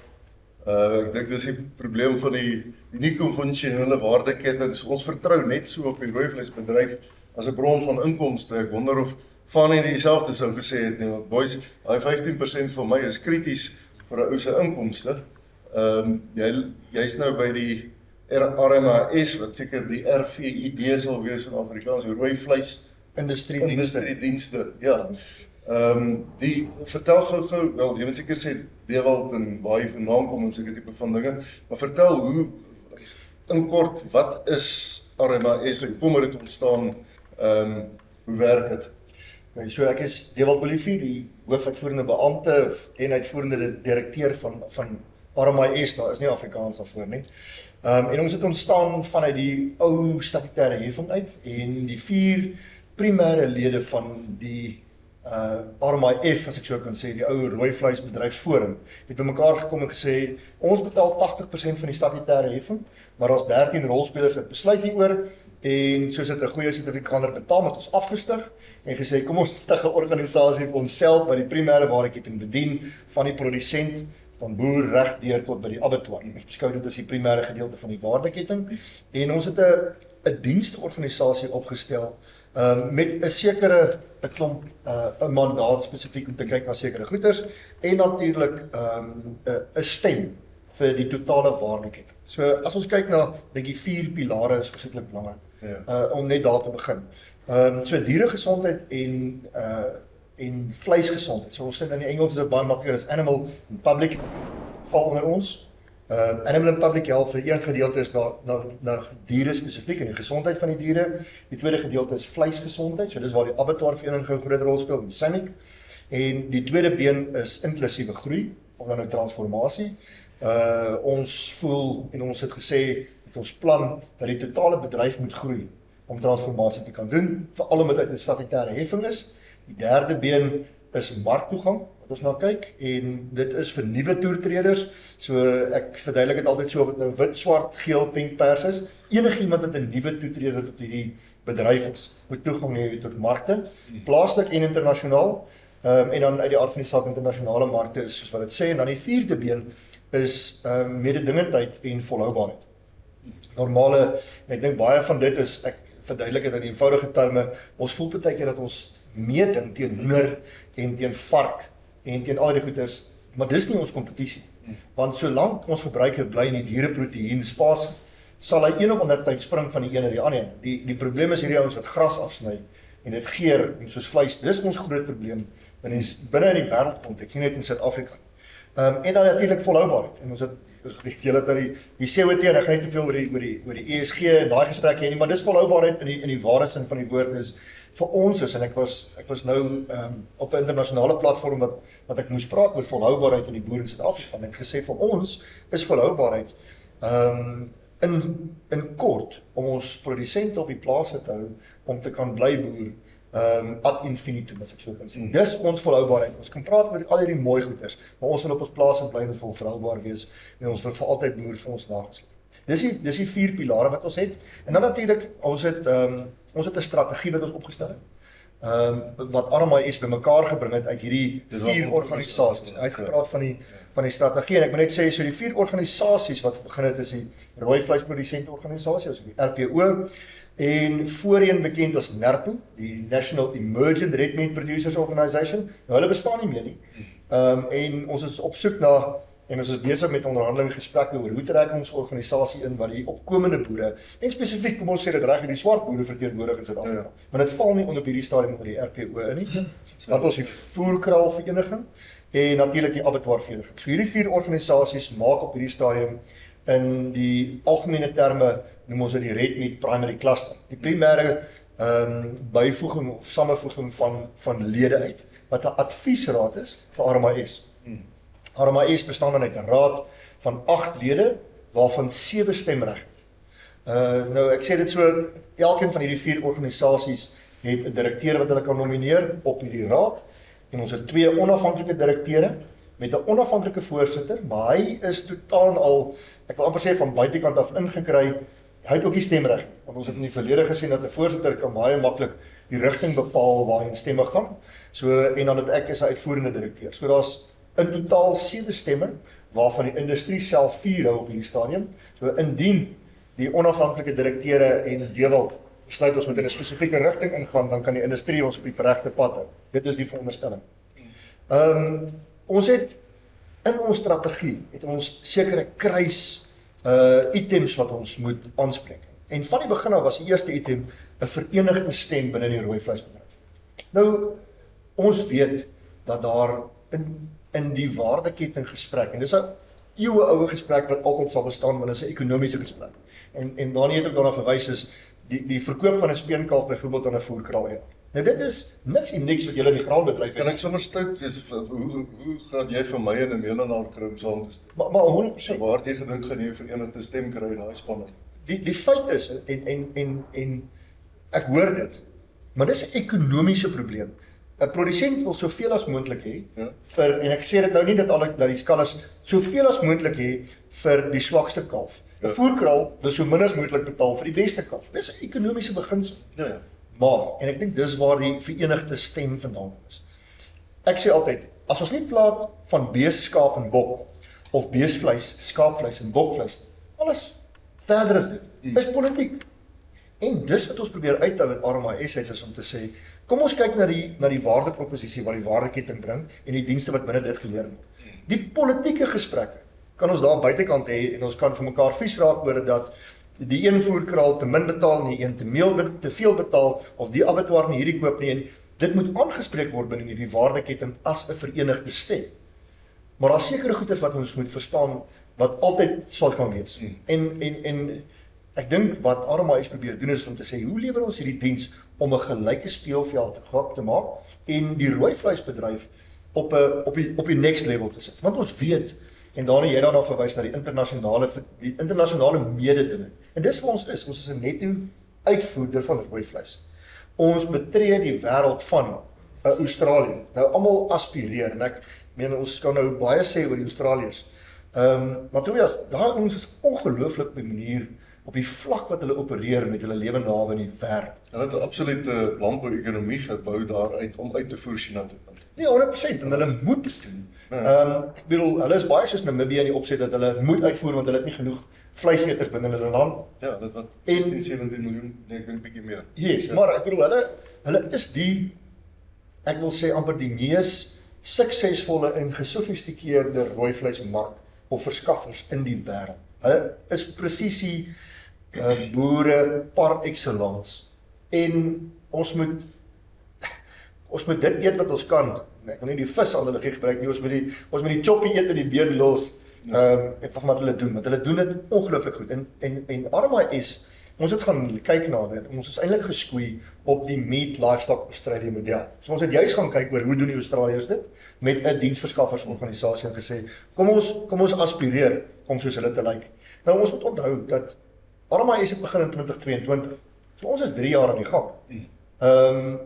Speaker 1: Ek dink dis die probleem van die nie konvensionele waardeketings. Ons vertrou net so op die rooivleisbedryf as 'n bron van inkomste. Ek wonder of Fanny dieselfde sou gesê het, nee, boys, daai 15% van my is krities vir 'n ou se inkomste. Jy's nou by die RMAS, wat seker die RVID sal wees in Afrikaans, rooi vleis
Speaker 2: Industriedienste.
Speaker 1: industriedienste, ja. Die vertel gou, wel, jy moet seker sê Dewald en waar jy vandaan kom en seker tipe van dinge, maar vertel hoe, in kort, wat is RMIS en kom het ontstaan, hoe werk dit?
Speaker 2: Okay, so ek is Dewald Olivier, die hoofuitvoerende beampte en uitvoerende direkteur van RMIS, daar is nie Afrikaans daarvoor nie. En ons het ontstaan vanuit die ou statutêre heffing uit en die 4 primêre lede van die RMIF, as ek so kan sê, die ou rooi vleisbedryfsforum, het bymekaar gekom en gesê, ons betaal 80% van die statutêre heffing, maar as 13 rolspelers het besluit hieroor, en soos dit 'n goeie Suid-Afrikaner betaal, het ons afgestig en gesê, kom ons stig 'n organisasie vir onsself wat die primêre waardeketting bedien van die produsent van boer reg deur tot by die abattoir. Ons beskou dit as die primêre gedeelte van die waardeketting en ons het 'n diensteorganisasie opgestel met 'n sekere 'n klomp 'n mandaat spesifiek om te kyk na sekere goederes en natuurlik 'n stem vir die totale waardeketting. So as ons kyk na die 4 pilare is verskriklik belangrik om net daar te begin. So dieregesondheid en vleisgesondheid. So ons sê in die Engels is dit baie makliker as animal and public val onder ons. Animal and public health, die eerste gedeelte is na diere spesifiek en die gesondheid van die diere. Die tweede gedeelte is vleisgesondheid, so dis waar die abattoir vereniging 'n groot rol speel, die SAMIC. En die tweede been is inklusiewe groei, of dan nou transformasie. Ons voel en ons het gesê met ons plan dat die totale bedryf moet groei om transformasie te kan doen, veral omdat dit 'n statutêre heffing is. Die derde been is marktoegang wat ons na kyk en dit is vir nuwe toertreders. So ek verduidelik dit altyd so of dit nou wit, swart, geel, pink, pers is. Enigiemand wat 'n nuwe toetreder tot hierdie bedryf is, moet toegang hê tot markte, plaaslik en internasionaal. En dan uit die aard van die saak internasionale markte is soos wat dit sê en dan die vierde been is mededingendheid en volhoubaarheid. Normale, en ek dink baie van dit is, ek verduidelik dit in eenvoudige terme, ons voel baie keer dat ons meeding teen hoender en teen vark en teen al die goeders, maar dis nie ons kompetisie. Want solank ons verbruiker bly in die diereproteïen spasie, sal hy een of ander tyd spring van die een na die ander. Die probleem is hierdie ouens wat gras afsny en dit geur en soos vleis, dis ons groot probleem binne in die wêreldkonteks, nie net in Suid-Afrika nie. En dan natuurlik volhoubaarheid. En ons het julle dat die CO2 en ek gaan nie te veel oor die ESG en daai gesprekke hê nie, maar dis volhoubaarheid in die ware sin van die woord is vir ons is en ek was nou op 'n internasionale platform wat ek moes praat oor volhoubaarheid in die boere in Suid-Afrika en ek het gesê vir ons is volhoubaarheid in kort om ons produsente op die plase te hou om te kan bly boer ad infinitum as ek so kan sê. Dis ons volhoubaarheid. Ons kan praat oor al hierdie mooi goeders, maar ons wil op ons plase bly en dit wil volhoubaar wees en ons wil vir altyd boer vir ons nageslag. Dis die 4 pilare wat ons het. En dan natuurlik ons het 'n strategie wat ons opgestel het. Wat RMIS bymekaar gebring het uit hierdie 4 organisasies. Uitgepraat van die strategie en ek moet net sê so die 4 organisasies wat begin het is die rooi vleisprodusente organisasie, of die RPO en voorheen bekend as NERPO, die National Emergent Red Meat Producers Organisation. Nou hulle bestaan nie meer nie. En ons is op soek na en ons is besig met onderhandelinge gesprekke oor hoe trek ons organisasie in wat die opkomende boere en spesifiek kom ons sê dit reg die swart boere verteenwoordig in Suid-Afrika. Maar dit val nie onder hierdie stadium onder die RPO in nie. Dat ons die voerkraal vereniging en natuurlik die abattoir vereniging. So hierdie 4 organisasies maak op hierdie stadium in die algemene terme noem ons dit die Red Meat Primary Cluster. Die primêre byvoeging of samevoeging van lede uit wat 'n adviesraad is vir RMIS. RMIS bestaan dan uit 'n raad van 8 lede waarvan 7 stemreg het. Nou ek sê dit so, elkeen van hierdie 4 organisasies het 'n direkteur wat hulle kan nomineer op hierdie raad en ons het 2 onafhanklike direkteure met 'n onafhanklike voorsitter, maar hy is totaal en al, ek wil amper sê van buitekant af ingekry. Hy het ook nie stemreg nie, want ons het in die verlede gesien dat 'n voorsitter kan baie maklik die rigting bepaal waarheen stemme gaan. So en dan het ek as 'n uitvoerende direkteur. So daar's in totaal 7 stemme waarvan die industrie self 4 hou op hierdie stadium. So indien die onafhanklike direkteure en Dewald besluit ons moet in 'n spesifieke rigting ingaan, dan kan die industrie ons op die regte pad hou. Dit is die veronderstelling. Ons het in ons strategie het ons sekere kruis items wat ons moet aanspreek. En van die begin af was die eerste item 'n verenigde stem binne die rooi vleisbedryf. Nou ons weet dat daar in die waardeketting gesprek, en dis 'n eeueoue gesprek wat altyd sal bestaan, want dit is 'n ekonomiese gesprek. En Dani het ook daarna verwys is die verkoop van 'n speenkalf byvoorbeeld aan 'n voerkraal. Nou dit is niks unieks wat julle in die graanbedryf
Speaker 1: Kan
Speaker 2: het.
Speaker 1: ek sommer stout wees, hoe gaan jy vir my in 'n Melanar kring saam te stem?
Speaker 2: Maar 100%.
Speaker 1: Waar jy gedink gaan jy verenigde stem kry daai spanne?
Speaker 2: Die feit is, en ek hoor dit, maar dis 'n ekonomiese probleem. 'n Produsent wil soveel as moontlik hê
Speaker 1: Ja.
Speaker 2: en ek sê dit nou nie dat die skal is soveel as moontlik hê vir die swakste kalf. 'n
Speaker 1: Ja.
Speaker 2: Voerkraal wil so min as moontlik betaal vir die beste kalf. Dis 'n ekonomiese beginsel.
Speaker 1: Ja.
Speaker 2: Maar, en ek dink dis waar die verenigde stem vandaan is. Ek sê altyd, as ons nie praat van bees, skaap en bok, of beesvleis, skaapvleis en bokvleis, alles verder is dit, is politiek. En dis wat ons probeer uithou met RMIS is om te sê, kom ons kyk na die waardeproposisie wat die waardeketting bring en die dienste wat binne dit geleer word. Die politieke gesprekke kan ons daar buitekant hê en ons kan vir mekaar vies raak oor dat die een voerkraal te min betaal en die een te veel betaal of die abattoir nie hierdie koop nie en dit moet aangespreek word binne hierdie waardeketting as 'n verenigde stem. Maar daar sekere goeders wat ons moet verstaan wat altyd sal kan wees. En ek dink wat RMIS probeer doen is om te sê hoe lewer ons hierdie diens om 'n gelyke speelveld te maak en die rooi vleisbedryf op die next level te sit. Want ons weet en daarna jy daarna verwys na die internasionale mededinging. En dis wat ons is 'n netto uitvoerder van rooi vleis. Ons betree die wêreld van Australië. Nou almal aspireer en ek meen ons kan nou baie sê oor die Australiërs. Maar Tobias, daai ons is ongelooflik op die manier op die vlak wat hulle opereer met hulle lewende hawe in die wêreld.
Speaker 1: Hulle het 'n absolute landbouekonomie gebou daaruit om uit te voer China toe.
Speaker 2: Nee, 100% en hulle moet dit doen. Ek bedoel, hulle is baie soos Namibië in die opset dat hulle moet uitvoer want hulle het nie genoeg vleiseters binne hulle land.
Speaker 1: Ja, dit wat 16, 17 miljoen, nee, ek dink bietjie meer.
Speaker 2: Yes,
Speaker 1: Ja.
Speaker 2: maar ek bedoel hulle is die, ek wil sê amper die mees suksesvolle en gesofistikeerde rooi vleismark of verskaffers in die wêreld. Hulle is presisie boere par excellence. En ons moet dit eet wat ons kan. Ek wil nie die vis analogie gebruik nie, ons moet die choppie eet en die been los. En van wat hulle doen, want hulle doen dit ongelooflik goed. En RMIS, ons het gaan kyk na dit. Ons is eintlik geskoei op die Meat Livestock Australia model. So ons het juist gaan kyk oor hoe doen die Australiërs dit met 'n diensverskaffersorganisasie en gesê, kom ons aspireer om soos hulle te lyk. Nou ons moet onthou dat RMIS het begin in 2022. So ons is 3 jaar aan die gang.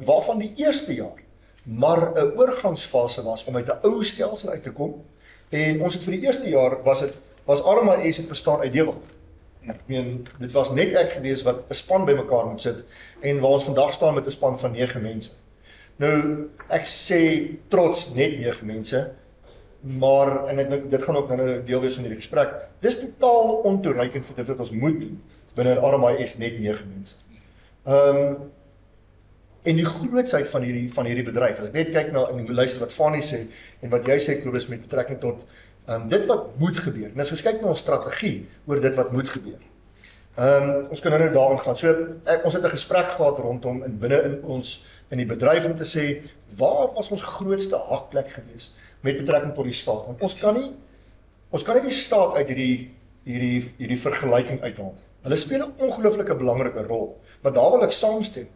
Speaker 2: Waarvan die eerste jaar maar 'n oorgangsfase was om uit 'n ou stelsel uit te kom. En ons het vir die eerste jaar was RMIS het bestaan uit Dewald. Ek meen, dit was net ek gewees wat 'n span bymekaar moet sit en waar ons vandag staan met 'n span van 9 mense. Nou, ek sê trots net 9 mense, maar en ek dink dit gaan ook nou 'n deel wees van hierdie gesprek. Dis totaal ontoereikend vir dit wat ons moet doen binne RMIS net 9 mense. En die grootsheid van hierdie bedryf, as ek net kyk na en luister wat Fanny sê en wat jy sê Kobus met betrekking tot dit wat moet gebeur. En as ons kyk na ons strategie oor dit wat moet gebeur. Ons kan nou daarin gaan. So ons het 'n gesprek gehad rondom binne in die bedryf om te sê waar was ons grootste hakplek gewees met betrekking tot die staat? Want ons kan nie die staat uit hierdie vergelyking uithaal. Hulle speel 'n ongelooflike belangrike rol, maar daar wil ek saamstem.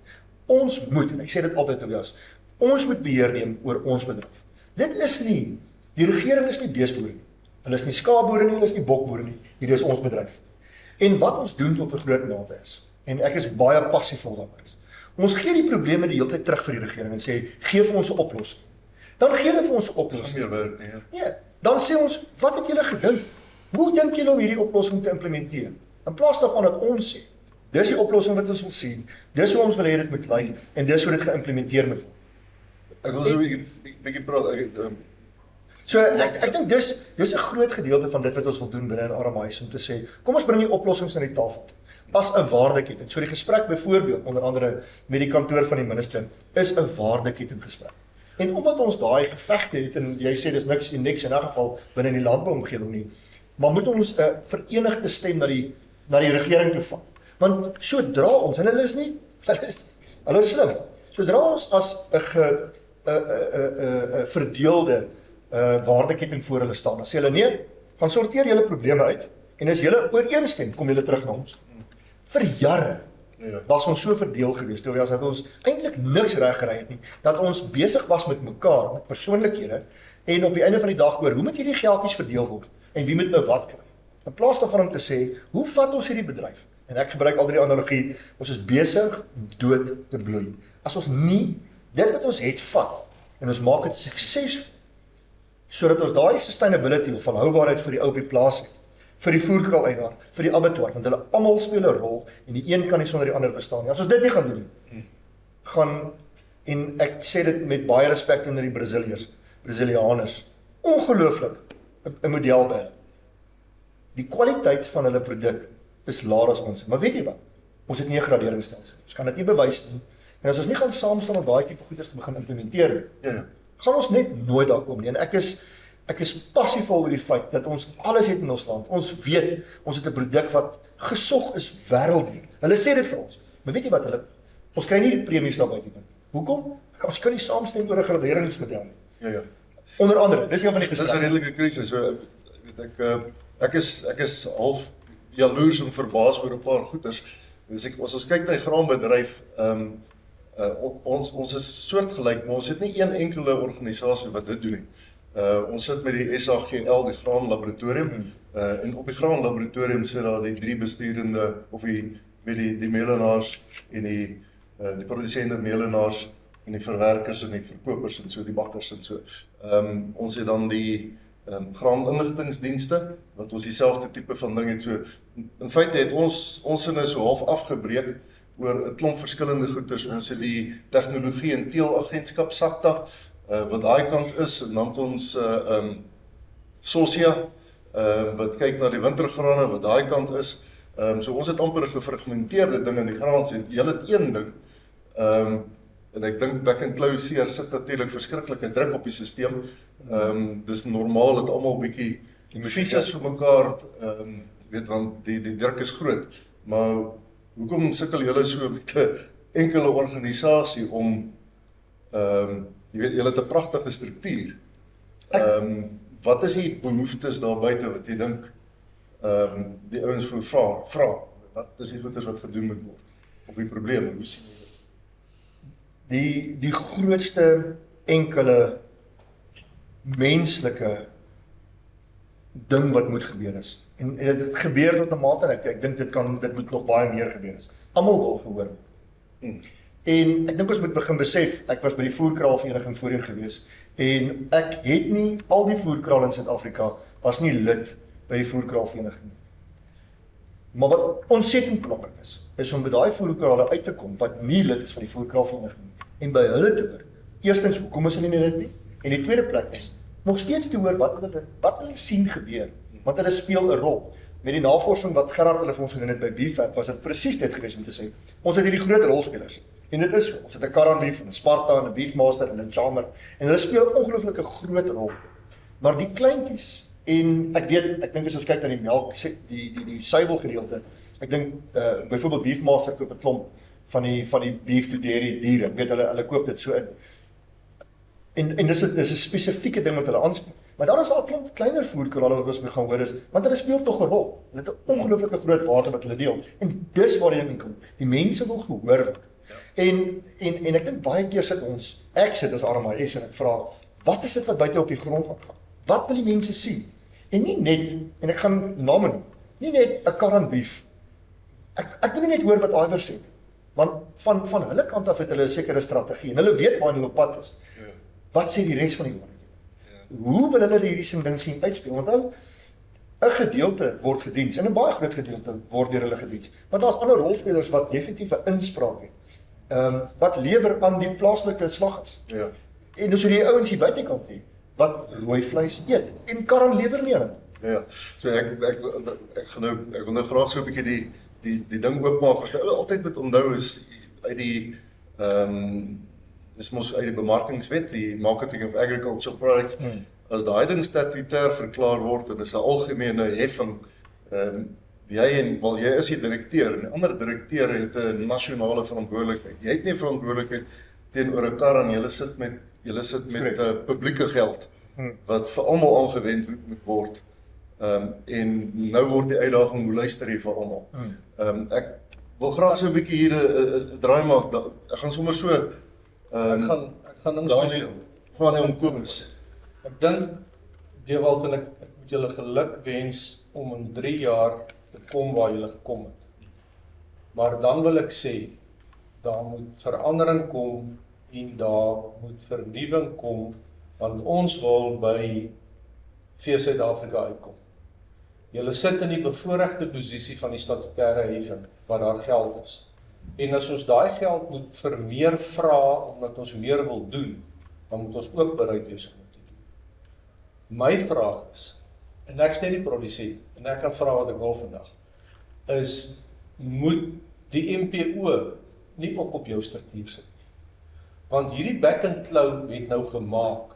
Speaker 2: Ons moet, en ek sê dit altyd Tobias, ons moet beheer neem oor ons bedryf. Dit is nie, die regering is nie beesboere nie. Hulle is nie skaapboere nie, hulle is nie bokboere nie. Hierdie is ons bedryf. En wat ons doen op 'n groot mate is, en ek is baie passievol daaroor is, ons gee die probleme die hele tyd terug vir die regering en sê, gee vir ons 'n oplossing. Dan gee hulle vir ons 'n oplossing.
Speaker 1: Meer werk nie.
Speaker 2: Nee, dan sê ons, wat het julle gedink? Hoe dink julle om hierdie oplossing te implementeer? In plaas daarvan dat ons sê, dis die oplossing wat ons wil sien, dis hoe ons wil hê dit moet lyk, en dis hoe dit geïmplementeer moet word.
Speaker 1: Ek wil so 'n bietjie praat.
Speaker 2: So ek dink dis 'n groot gedeelte van dit wat ons wil doen binne in RMIS om te sê, kom ons bring die oplossings na die tafel toe. As 'n waardeketting. So die gesprek byvoorbeeld onder andere met die kantoor van die minister is 'n waardeketting gesprek. En omdat ons daai gevegte het en jy sê dis niks unieks in 'n geval binne in die landbouomgewing nie, maar moet ons 'n verenigde stem na die regering toe vat. Want sodra ons, en hulle is slim, sodra ons as 'n verdeelde waardeketting voor hulle staan. Dan sê hulle nee, gaan sorteer julle probleme uit en as julle ooreenstem, kom julle terug na ons. Vir jare was ons so verdeel geweest, terwyl dat ons eintlik niks reg gery het nie, dat ons besig was met mekaar, met persoonlikhede, en op die einde van die dag oor, hoe moet hierdie geldjies verdeel word, en wie moet nou wat kry? In plaas daarvan om te sê, hoe vat ons hierdie bedryf? En ek gebruik altyd die analogie, ons is besig om dood te bloei. As ons nie, dit wat ons het vat, en ons maak dit suksesvol, sodat ons daai sustainability of volhoubaarheid vir die ou op die plaas het, vir die voerkraal eienaar, vir die abattoir, want hulle almal speel 'n rol en die een kan nie sonder die ander bestaan nie. As ons dit nie gaan doen nie, gaan, en ek sê dit met baie respek onder die Brasilianers, ongelooflik 'n model by hulle. Die kwaliteit van hulle produk is laer as ons. Maar weet jy wat? Ons het nie 'n graderingsstelsel. Ons kan dit nie bewys nie. En as ons nie gaan saamstaan om daai tipe goeders te begin implementeer nie, gaan ons net nooit daar kom nie. En ek is passievol oor die feit dat ons alles het in ons land. Ons weet, ons het 'n produk wat gesog is wêreldwyd. Hulle sê dit vir ons. Maar weet jy wat hulle, ons kry nie die premies daar buite nie. Hoekom? Ons kan nie saamstem oor 'n graderingsmodel nie.
Speaker 1: Ja.
Speaker 2: Onder andere, dis een van die
Speaker 1: Dis 'n
Speaker 2: gesprekke.
Speaker 1: redelike krisis. So weet ek is half jaloers en verbaas oor 'n paar goeters. As ons kyk na die graanbedryf, ons is soortgelyk, maar ons het nie een enkele organisasie wat dit doen nie. Ons sit met die SAGL, die graanlaboratorium, en op die graanlaboratorium sit daar die 3 besturende, of die melenaars en die produsente melenaars en die verwerkers en die verkopers en so, die bakkers en so. Ons het dan die graaninligtingsdienste, wat ons dieselfde tipe van ding het. So, in feite het ons sinne so half afgebreek oor 'n klomp verskillende goeders. Ons het die tegnologie en teelagentskap SACTA, wat daai kant is, en dan het ons Sosia, wat kyk na die wintergrane, wat daai kant is. So ons het amper 'n gefragmenteerde ding in die graan, so julle het een ding. En ek dink back and close sit natuurlik verskriklike druk op die stelsel. Dis normaal dat almal bietjie vies is vir mekaar, weet, want die druk is groot. Maar hoekom sukkel julle so met 'n enkele organisasie om jy weet, julle het 'n pragtige struktuur. Wat is die behoeftes daar buite wat jy dink die ouens vra? Wat is die goeders wat gedoen moet word? Of die probleme, hoe sien jy dit?
Speaker 2: Die grootste enkele menslike ding wat moet gebeur is. En dit gebeur tot 'n mate, ek dink dit moet nog baie meer gebeur is. Almal wil gehoor word. En ek dink ons moet begin besef, ek was by die voerkraalvereniging voorheen gewees, en ek het nie, al die voerkraal in Suid-Afrika was nie lid by die voerkraalvereniging. Maar wat ontsettend belangrik is om by daai voerkrale uit te kom, wat nie lid is van die voerkraalvereniging, en by hulle te hoor, eerstens, hoekom is hulle nie lid nie, en die tweede plek is, nog steeds te hoor wat hulle sien gebeur, want hulle speel 'n rol. Met die navorsing wat Gerard hulle vir ons gedoen het by BFAT, was dit presies dit gewees om te sê, ons het hierdie groot rolspelers, en dit is so, ons het 'n Caron Beef, en 'n Sparta, en 'n Beefmaster, en 'n Charmer, en hulle speel ongelooflike groot rol. Maar die kleintjies, en ek dink as ons kyk na die melk, die suiwelgedeelte, ek dink, byvoorbeeld Beefmaster koop 'n klomp van die beef to dairy diere, ek weet hulle koop dit so in. En dis 'n spesifieke ding wat hulle aanspreek. Maar dan is daar 'n klomp kleiner voerkrale wat ons moet gaan hoor is, want hulle speel tog 'n rol. Hulle het 'n ongelooflike groot waarde wat hulle deel. En dis waar die ding kom. Die mense wil gehoor word. En ek dink baie keer ek sit as RMIS en ek vra, wat is dit wat buite op die grond aangaan? Wat wil die mense sien? En nie net, en ek gaan name noem, nie net 'n Caron Beef. Ek wil nie net hoor wat Iwer sê nie. Want van hulle kant af het hulle 'n sekere strategie en hulle weet waar hulle op pad is. Wat sê die res van die wêreld? Hoe wil hulle hierdie ding sien uitspeel? Onthou, 'n gedeelte word gediens en 'n baie groot gedeelte word deur hulle gediens. Maar daar's ander rolspelers wat definitief 'n inspraak het. Wat lewer aan die plaaslike slaggers.
Speaker 1: Ja.
Speaker 2: En dis hoe die ouens hier buitekant hier wat rooi vleis eet en Caron lewer nie aan dit.
Speaker 1: Ja. So ek wil nou graag so 'n bietjie die ding oopmaak. Wat jy altyd moet onthou is uit die dis mos uit die bemarkingswet, die Marketing of Agricultural Products, as daai ding statutêr verklaar word en dis 'n algemene heffing, jy is die direkteur en die ander direkteure het 'n nasionale verantwoordelikheid. Jy het nie verantwoordelikheid teenoor 'n kar en jy sit met julle sit met publieke geld wat vir almal aangewend moet word. En nou word die uitdaging hoe luister jy vir almal. Ek wil graag so 'n bietjie hier 'n draai maak. Ek gaan sommer so
Speaker 5: Ek gaan
Speaker 1: Daniel van die Kobus.
Speaker 5: Ek dink Dewald en ek moet julle geluk wens om in 3 jaar te kom waar julle gekom het. Maar dan wil ek sê, daar moet verandering kom en daar moet vernuwing kom, want ons wil by vir Suid-Afrika uitkom. Julle sit in die bevoorregte posisie van die statutêre heffing, waar daar geld is. En as ons daai geld moet vir meer vra, omdat ons meer wil doen, dan moet ons ook bereid wees om dit te doen. My vraag is, en ek is net die produsent, en ek kan vra wat ek wil vandag, is, moet die MPO nie op jou struktuur sit nie. Want hierdie back and claw het nou gemaak,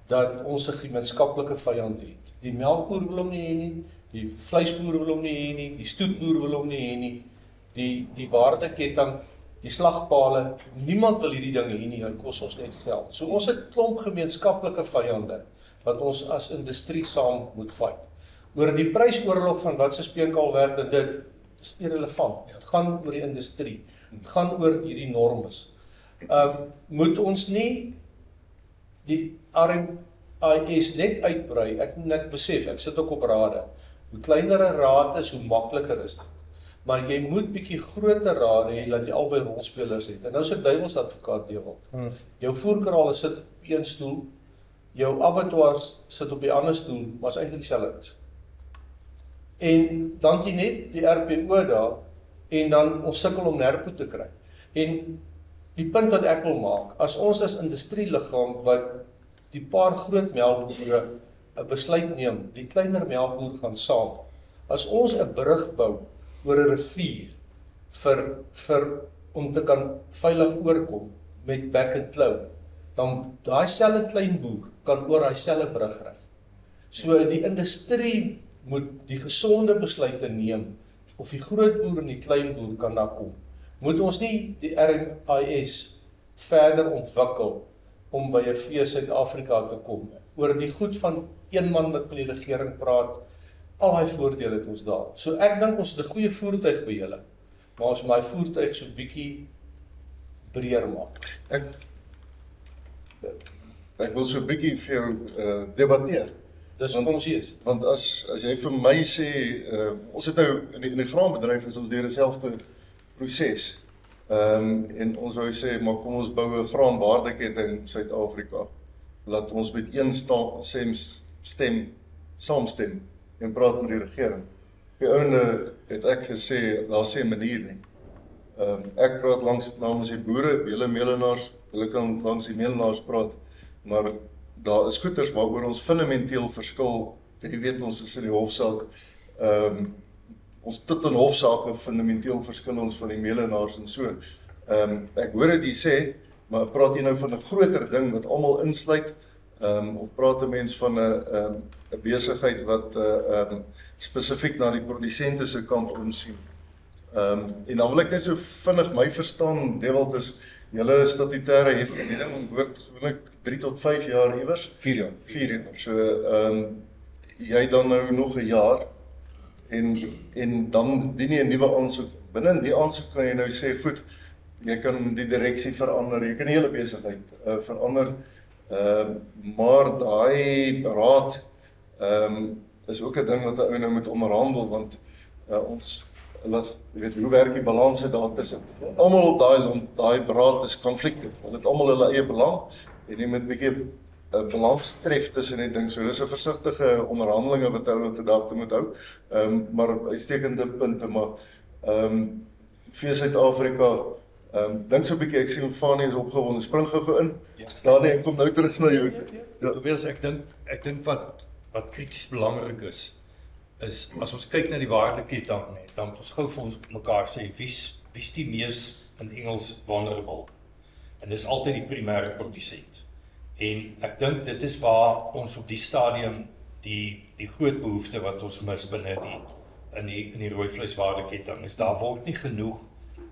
Speaker 5: dat ons 'n gemeenskaplike vyand het. Die melkboer wil hom nie hê nie, die vleisboer wil hom nie hê nie, die stoetboer wil hom nie hê nie, die waardeketting, die slagpale, niemand wil hierdie dinge hê nie, hy kos ons net geld. So ons het klomp gemeenskaplike vyande, wat ons as industrie saam moet fight. Oor die prysoorlog van wat se speenkaal werd en dit is irrelevant. Dit gaan oor die industrie. Dit gaan oor hierdie normes. Moet ons nie die RMIS net uitbrei? Ek besef, ek sit ook op rade. Hoe kleiner 'n raad is, hoe makliker is dit. Maar jy moet bietjie groter rade hê, dat jy albei rolspelers het. En nou sit duiwelsadvokaat Dewald. Jou voerkrale sit op een stoel, jou abattoirs sit op die ander stoel, maar is eintlik dieselfde. En dan het jy net die RPO daar, en dan ons sukkel om NERPO te kry. En die punt wat ek wil maak, as ons as industrieliggaam wat die paar groot melkboere 'n besluit neem, die kleiner melkboer gaan saam. As ons 'n brug bou oor 'n rivier vir om te kan veilig oorkom met back and claw, dan daai selfde klein boer kan oor daai selfde brug ry. So die industrie moet die gesonde besluite neem, of die groot boer en die klein boer kan daar kom. Moet ons nie die RMIS verder ontwikkel om by 'n vir Suid-Afrika te kom. Oor die goed van een man wat met die regering praat, al daai voordele het ons daar. So ek dink ons het 'n goeie voertuig by julle, maar ons moet my voertuig so bietjie breër maak.
Speaker 1: Ek wil so 'n bietjie vir jou debatteer.
Speaker 5: Dis ons is.
Speaker 1: Want as jy vir my sê, ons het nou in die graanbedryf is ons deur dieselfde proses. En ons wou sê, maar kom ons bou 'n graanwaardeketting in Suid-Afrika. Laat ons met een stem saamstem en praat met die regering. Die ouene het ek gesê, daar sê 'n manier nie. Ek praat namens die boere, julle melenaars, julle kan langs die melenaars praat, maar daar is goeters waaroor ons fundamenteel verskil. Jy weet ons is in die hofsaak. Ons tot in hofsaake fundamenteel verskil ons van die melenaars en so. Ek hoor dit jy sê, maar praat jy nou van 'n groter ding wat almal insluit, of praat 'n mens van 'n besigheid wat spesifiek na die produsente se kant omsien? En dan wil ek net so vinnig my verstaan, Dewald, is julle statutêre heffing, die ding word gewoonlik 3 tot 5 jaar iewers?
Speaker 2: 4 jaar.
Speaker 1: 4 jaar. So jy dan nou nog 'n jaar en dan dien jy 'n nuwe aansoek. Binne die aansoek kan jy nou sê, goed, jy kan die direksie verander, jy kan die hele besigheid verander, maar daai raad is ook 'n ding wat 'n ou nou moet onderhandel, want ons jy weet, hoe werk die balanse daar tussen? Almal op daai raad is konflikte. Hulle het almal hulle eie belang en jy moet 'n bietjie 'n balans tref tussen die ding. So dis 'n versigtige onderhandelinge wat ou in gedagte moet hou. Maar uitstekende punte, maar vir Suid-Afrika, dink so 'n bietjie, ek sien Fanie is opgewonde. Spring gou in.
Speaker 4: Ja.
Speaker 1: Daar nee, ek kom nou terug na jou. Ja.
Speaker 4: Tobias, ek dink wat krities belangrik is as ons kyk na die waardeketting net, dan moet ons gou vir ons mekaar sê wie's die mees in Engels vulnerable. En dis altyd die primêre produsent. En ek dink dit is waar ons op die stadium die groot behoefte wat ons mis binne in die rooi vleiswaardeketting is, daar word nie genoeg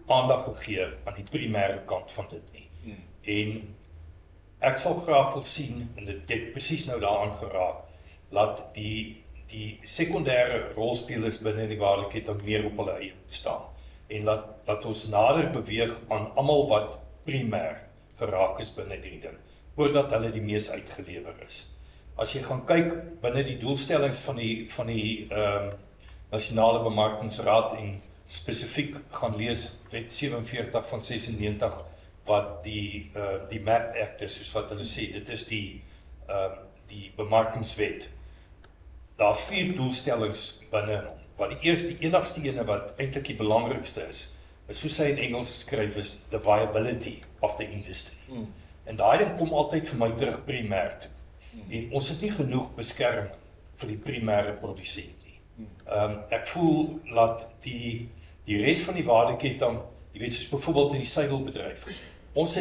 Speaker 4: aandag gegee aan die primêre kant van dit nie. En ek sal graag wil sien, en dit het presies nou daaraan geraak, laat die sekondêre rolspelers binne die waardeketting meer op hulle eie moet staan. En laat ons nader beweeg aan almal wat primêr geraak is binne die ding, voordat hulle die mees uitgelewer is. As jy gaan kyk binne die doelstellings van die Nasionale Bemarkingsraad en spesifiek gaan lees wet 47 van 96 wat die MAP Act is, soos wat hulle sê, dit is die bemarkingswet. Daar's 4 doelstellings binne hom. Wat die enigste ene wat eintlik die belangrikste is soos hy in Engels geskryf is, the viability of the industry. En daai ding kom altyd vir my terug primêr toe. En ons het nie genoeg beskerming vir die primêre produsent nie. Ek voel dat die res van die waardeketting, jy weet soos byvoorbeeld in die suiwelbedryf, ons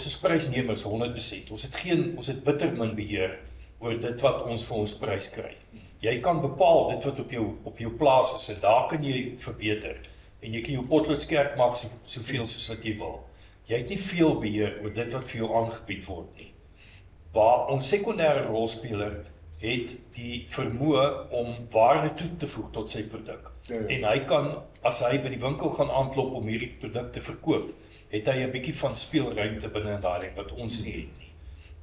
Speaker 4: is prysnemers 100%. Ons het bitter min beheer oor dit wat ons vir ons prys kry. Jy kan bepaal dit wat op jou plaas is en daar kan jy verbeter. En jy kan jou potlood skerp maak soveel soos wat jy wil. Jy het nie veel beheer oor dit wat vir jou aangebied word nie. Waar ons sekondêre rolspeler het die vermoë om waarde toe te voeg tot sy produk. En hy kan, as hy by die winkel gaan aanklop om hierdie produk te verkoop, het hy 'n bietjie van speelruimte binne in daai ding wat ons nie het nie.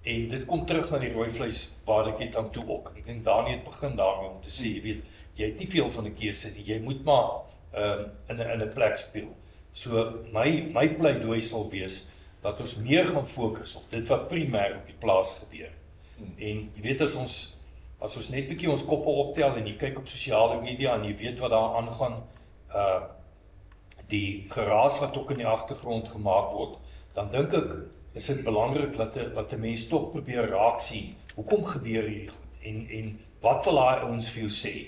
Speaker 4: En dit kom terug na die rooi vleis waardeketting toe ook. Ek dink Daniël het begin daarmee om te sê, jy weet, jy het nie veel van 'n keuse nie. Jy moet maar in 'n plek speel. So my pleidooi sal wees dat ons meer gaan fokus op dit wat primêr op die plaas gebeur. En jy weet as ons net bietjie ons koppe optel en jy kyk op sosiale media en jy weet wat daar aangaan, die geraas wat ook in die agtergrond gemaak word, dan dink ek is dit belangrik dat 'n mens tog probeer raak sien. Hoekom gebeur hierdie goed? En wat wil daai ouens vir jou sê?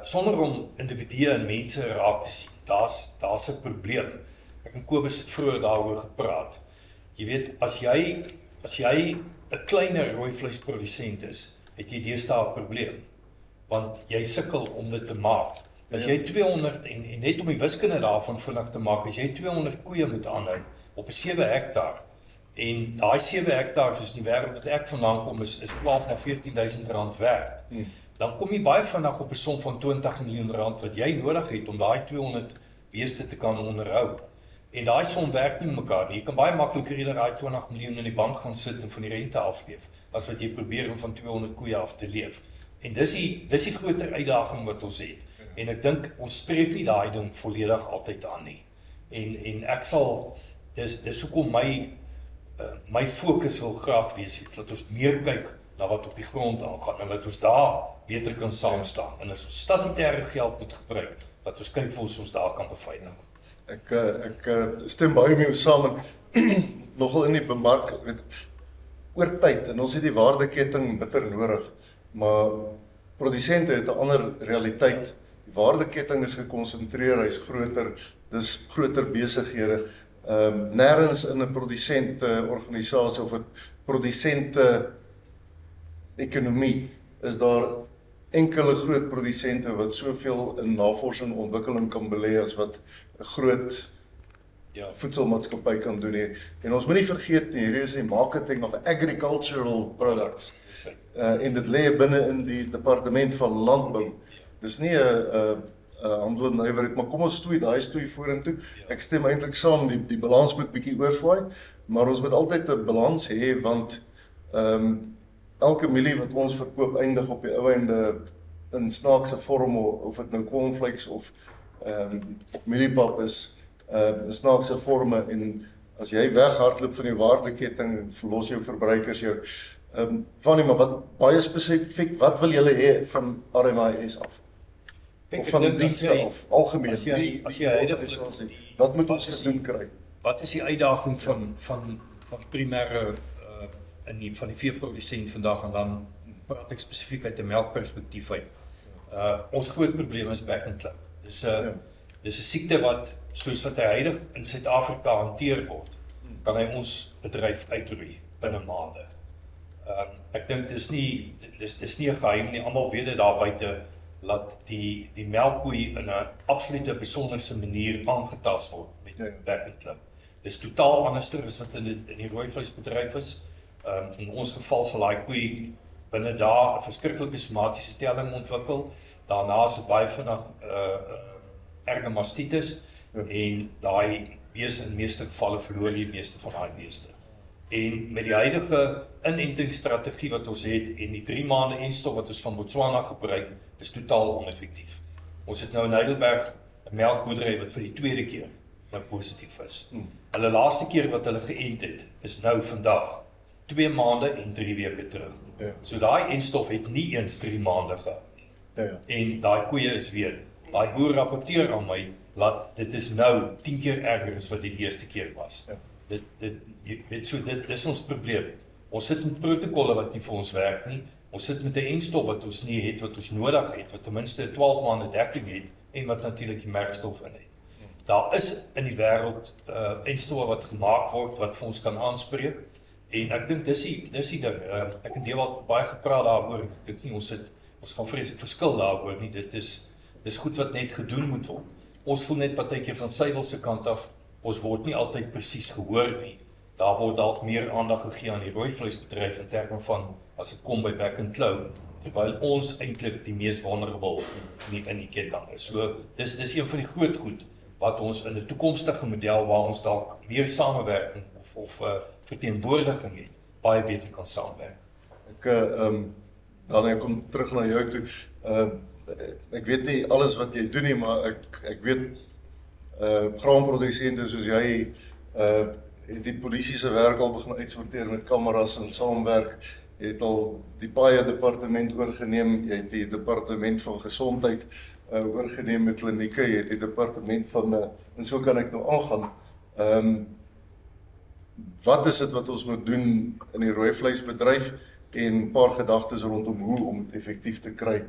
Speaker 4: Sonder om individue en mense raak te sien. Daar's 'n probleem. Ek en Kobus het vroeër daaroor gepraat. Jy weet, as jy 'n kleiner rooi vleisprodusent is, het jy deesdae 'n probleem. Want jy sukkel om dit te maak. As jy 200 en net om die wiskunde daarvan vinnig te maak, as jy 200 koeie moet aanhou op 'n 7 hektaar en daai 7 hektaar soos in die wêreld wat ek vandaan kom is 12 na 14.000 rand werd. Dan kom jy baie vinnig op 'n som van 20 miljoen rand wat jy nodig het om daai 200 beeste te kan onderhou. En daai som werk nie mekaar nie. Jy kan baie makliker eerder daai 20 miljoen in die bank gaan sit en van die rente afleef as wat jy probeer om van 200 koeie af te leef. En dis die groter uitdaging wat ons het. En ek dink ons spreek nie daai ding volledig altyd aan nie. En ek sal dis hoekom my fokus wil graag wees dat ons meer kyk na wat op die grond aangaan en dat ons daar beter kan saam staan. En as ons statutêre geld moet gebruik, dat ons kyk hoe ons daar kan beveilig.
Speaker 1: Ek stem baie mee saam en nogal in die bemark oor tyd en ons het die waardeketting bitter nodig, maar produsente het 'n ander realiteit. Die waardeketting is gekonsentreer, hy's groter, dis groter besighede. Nêrens in 'n produsente organisasie of 'n produsente ekonomie is daar enkele groot produsente wat soveel in navorsing en ontwikkeling kan belê as wat 'n groot voedselmaatskappy kan doen nie. En ons moet nie vergeet nie, hierdie is die marketing of agricultural products. En dit lê binne in die departement van landbou. Dis nie 'n handel en nywerheid, maar kom ons daai stoei vorentoe. Ek stem eintlik saam, die balans moet bietjie oorswaai, maar ons moet altyd 'n balans hê want elke mielie wat ons verkoop eindig op die ou einde in snaakse vorm of dit nou cornflakes of mieliepap is, snaakse vorme en as jy weghardloop van die waardeketting verlos jou verbruikers jou Vannie, maar wat baie spesifiek, wat wil julle hê van RMIS af? Of van die dienste af, algemeen?
Speaker 4: As jy huidig
Speaker 1: wat moet ons gedoen kry?
Speaker 4: Wat is die uitdaging van primêre van die veeprodusent vandag en dan praat ek spesifiek uit 'n melkperspektief uit. Ons groot probleem is back and clap. Dis 'n siekte wat soos wat hy huidig in Suid-Afrika hanteer word, kan hy ons bedryf uitroei binne maande. Ek dink dis nie 'n geheim nie, almal weet dit daar buite dat die melkkoei in 'n absolute besonderse manier aangetast word met back and clap. Dis totaal anderster as wat in die rooi vleisbedryf is. In ons geval sal daai koei binne daar 'n verskriklike somatiese telling ontwikkel. Daarna is dit baie vinnig erge mastitis en daai beeste in meeste gevalle verloor die meeste van daai beeste. En met die huidige inentingsstrategie wat ons het en die 3 maande enstof wat ons van Botswana gebruik, is totaal oneffektief. Ons het nou in Heidelberg 'n melkboerdery wat vir die tweede keer nou positief is. Hulle laaste keer wat hulle geënt het, is nou vandag 2 maande en 3 weke terug.
Speaker 1: Ja.
Speaker 4: So daai enstof het nie eens 3 maande gehou.
Speaker 1: Ja.
Speaker 4: En daai koeie is weer. Daai boer rapporteer aan my dat dit is nou 10 keer erger as wat dit die eerste keer was.
Speaker 1: Ja.
Speaker 4: Dit is ons probleem. Ons sit met protokolle wat nie vir ons werk nie. Ons sit met 'n enstof wat ons nie het, wat ons nodig het, wat ten minste 12 maande dekking het en wat natuurlik die merkstof in het. Daar is in die wêreld enstowwe wat gemaak word wat vir ons kan aanspreek. En ek dink dis die ding. Ek het deelwat baie gepraat daaroor. Ek dink nie ons gaan vreeslik verskil daaroor nie. Dis goed wat net gedoen moet word. Ons voel net partykeer van Suidel se kant af, ons word nie altyd presies gehoor nie. Daar word dalk meer aandag gegee aan die rooi vleisbedryf in terme van as dit kom by back and claw, terwyl ons eintlik die mees vulnerable in die ketting is. So dis een van die groot goed wat ons in 'n toekomstige model waar ons dalk meer samewerking of verteenwoordiging het, baie beter kan saamwerk.
Speaker 1: Dan ek kom terug na jou toe. Ek weet nie alles wat jy doen nie, maar ek weet graanprodusente soos jy het die polisie se werk al begin uitsorteer met kameras en saamwerk. Jy het al die paaie departement oorgeneem, jy het die departement van gesondheid oorgeneem met klinieke, jy het die departement van en so kan ek nou aangaan. Wat is dit wat ons moet doen in die rooi vleisbedryf en 'n paar gedagtes rondom hoe om dit effektief te kry.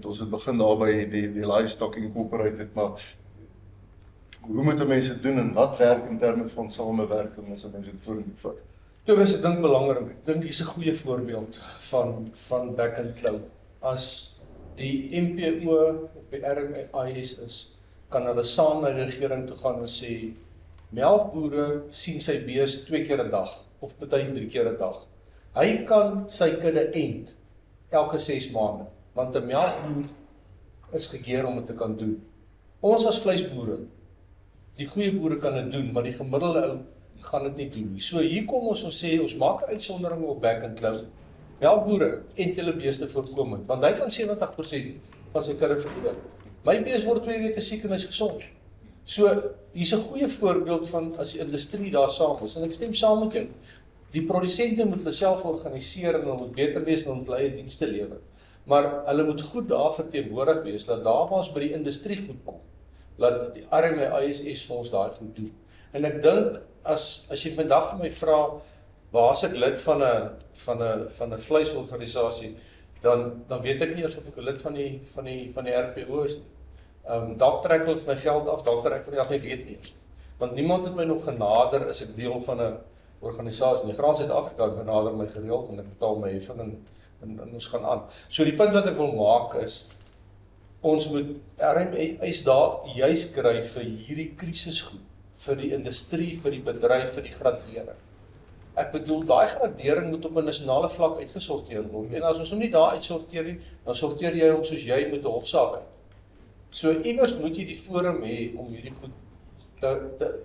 Speaker 1: Ons het begin daar by die Livestock Incorporated, maar hoe moet mense doen en wat werk in terme van samewerking as mense dit vorentoe vat?
Speaker 5: Toe is dit belangrik. Ek dink hier's 'n goeie voorbeeld van back and claw. As die MPO op die RMIS is, kan hulle saam na die regering toe gaan en sê melkboere sien sy bees 2 keer 'n dag of party 3 keer 'n dag. Hy kan sy kudde ent elke 6 maande, want 'n melkboer is gekeer om dit te kan doen. Ons as vleisboere, die goeie boere kan dit doen, maar die gemiddelde ou gaan dit nie doen nie. So hier kom ons sê, ons maak 'n uitsondering op back and claw. Melkboere ent julle beeste voorkomend, want hy kan 70% van sy kudde verloor. My bees word 2 weke siek en hy's gesond. So hier's 'n goeie voorbeeld van as die industrie daar saam is, en ek stem saam met jou. Die produsente moet hulle self organiseer en hulle moet beter wees en hulle eie dienste lewer. Maar hulle moet goed daar verteenwoordig wees, dat daar waar ons by die industrie goed kom, laat die RMIS vir ons daai goed doen. En ek dink, as jy vandag vir my vra, waar is ek lid van 'n vleisorganisasie, dan weet ek nie eers of ek 'n lid van die RPO is nie. Dalk trek hulle my geld af, dalk trek hulle af, ek weet nie. Want niemand het my nog genader as ek deel van 'n organisasie. Die Graan Suid-Afrika benader my gereeld en ek betaal my heffing en ons gaan aan. So die punt wat ek wil maak is, ons moet RMIS daar juis kry vir hierdie krisisgoed, vir die industrie, vir die bedryf, vir die gradering. Ek bedoel, daai gradering moet op 'n nasionale vlak uitgesorteer word. En as ons hom nie daar uitsorteer nie, dan sorteer jy hom soos jy met 'n hofsaak uit. So iewers moet jy die forum hê om hierdie goed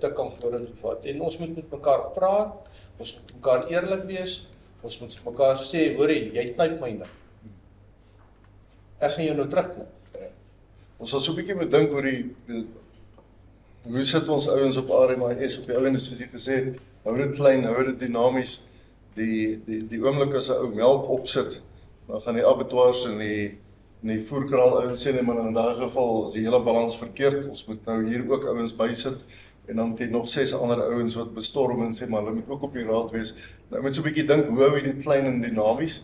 Speaker 5: te kan vorentoe vat. En ons moet met mekaar praat, ons moet mekaar eerlik wees, ons moet mekaar sê, hoorie, jy knyp my nou. Ek sien jou nou terugknyp.
Speaker 1: Ons sal so 'n bietjie moet dink oor hoe sit ons ouens op RMIS, op die ouens soos jy gesê het, hou dit klein, hou dit dinamies. Die oomblik as 'n ou melk opsit, dan gaan die abattoirs en die voerkraal ouens sê, maar in daai geval is die hele balans verkeerd. Ons moet nou hier ook ouens bysit en dan het jy nog 6 ander ouens wat bestorm en sê, maar hulle moet ook op die raad wees. Nou moet so 'n bietjie dink, hoe hou jy dit klein en dinamies?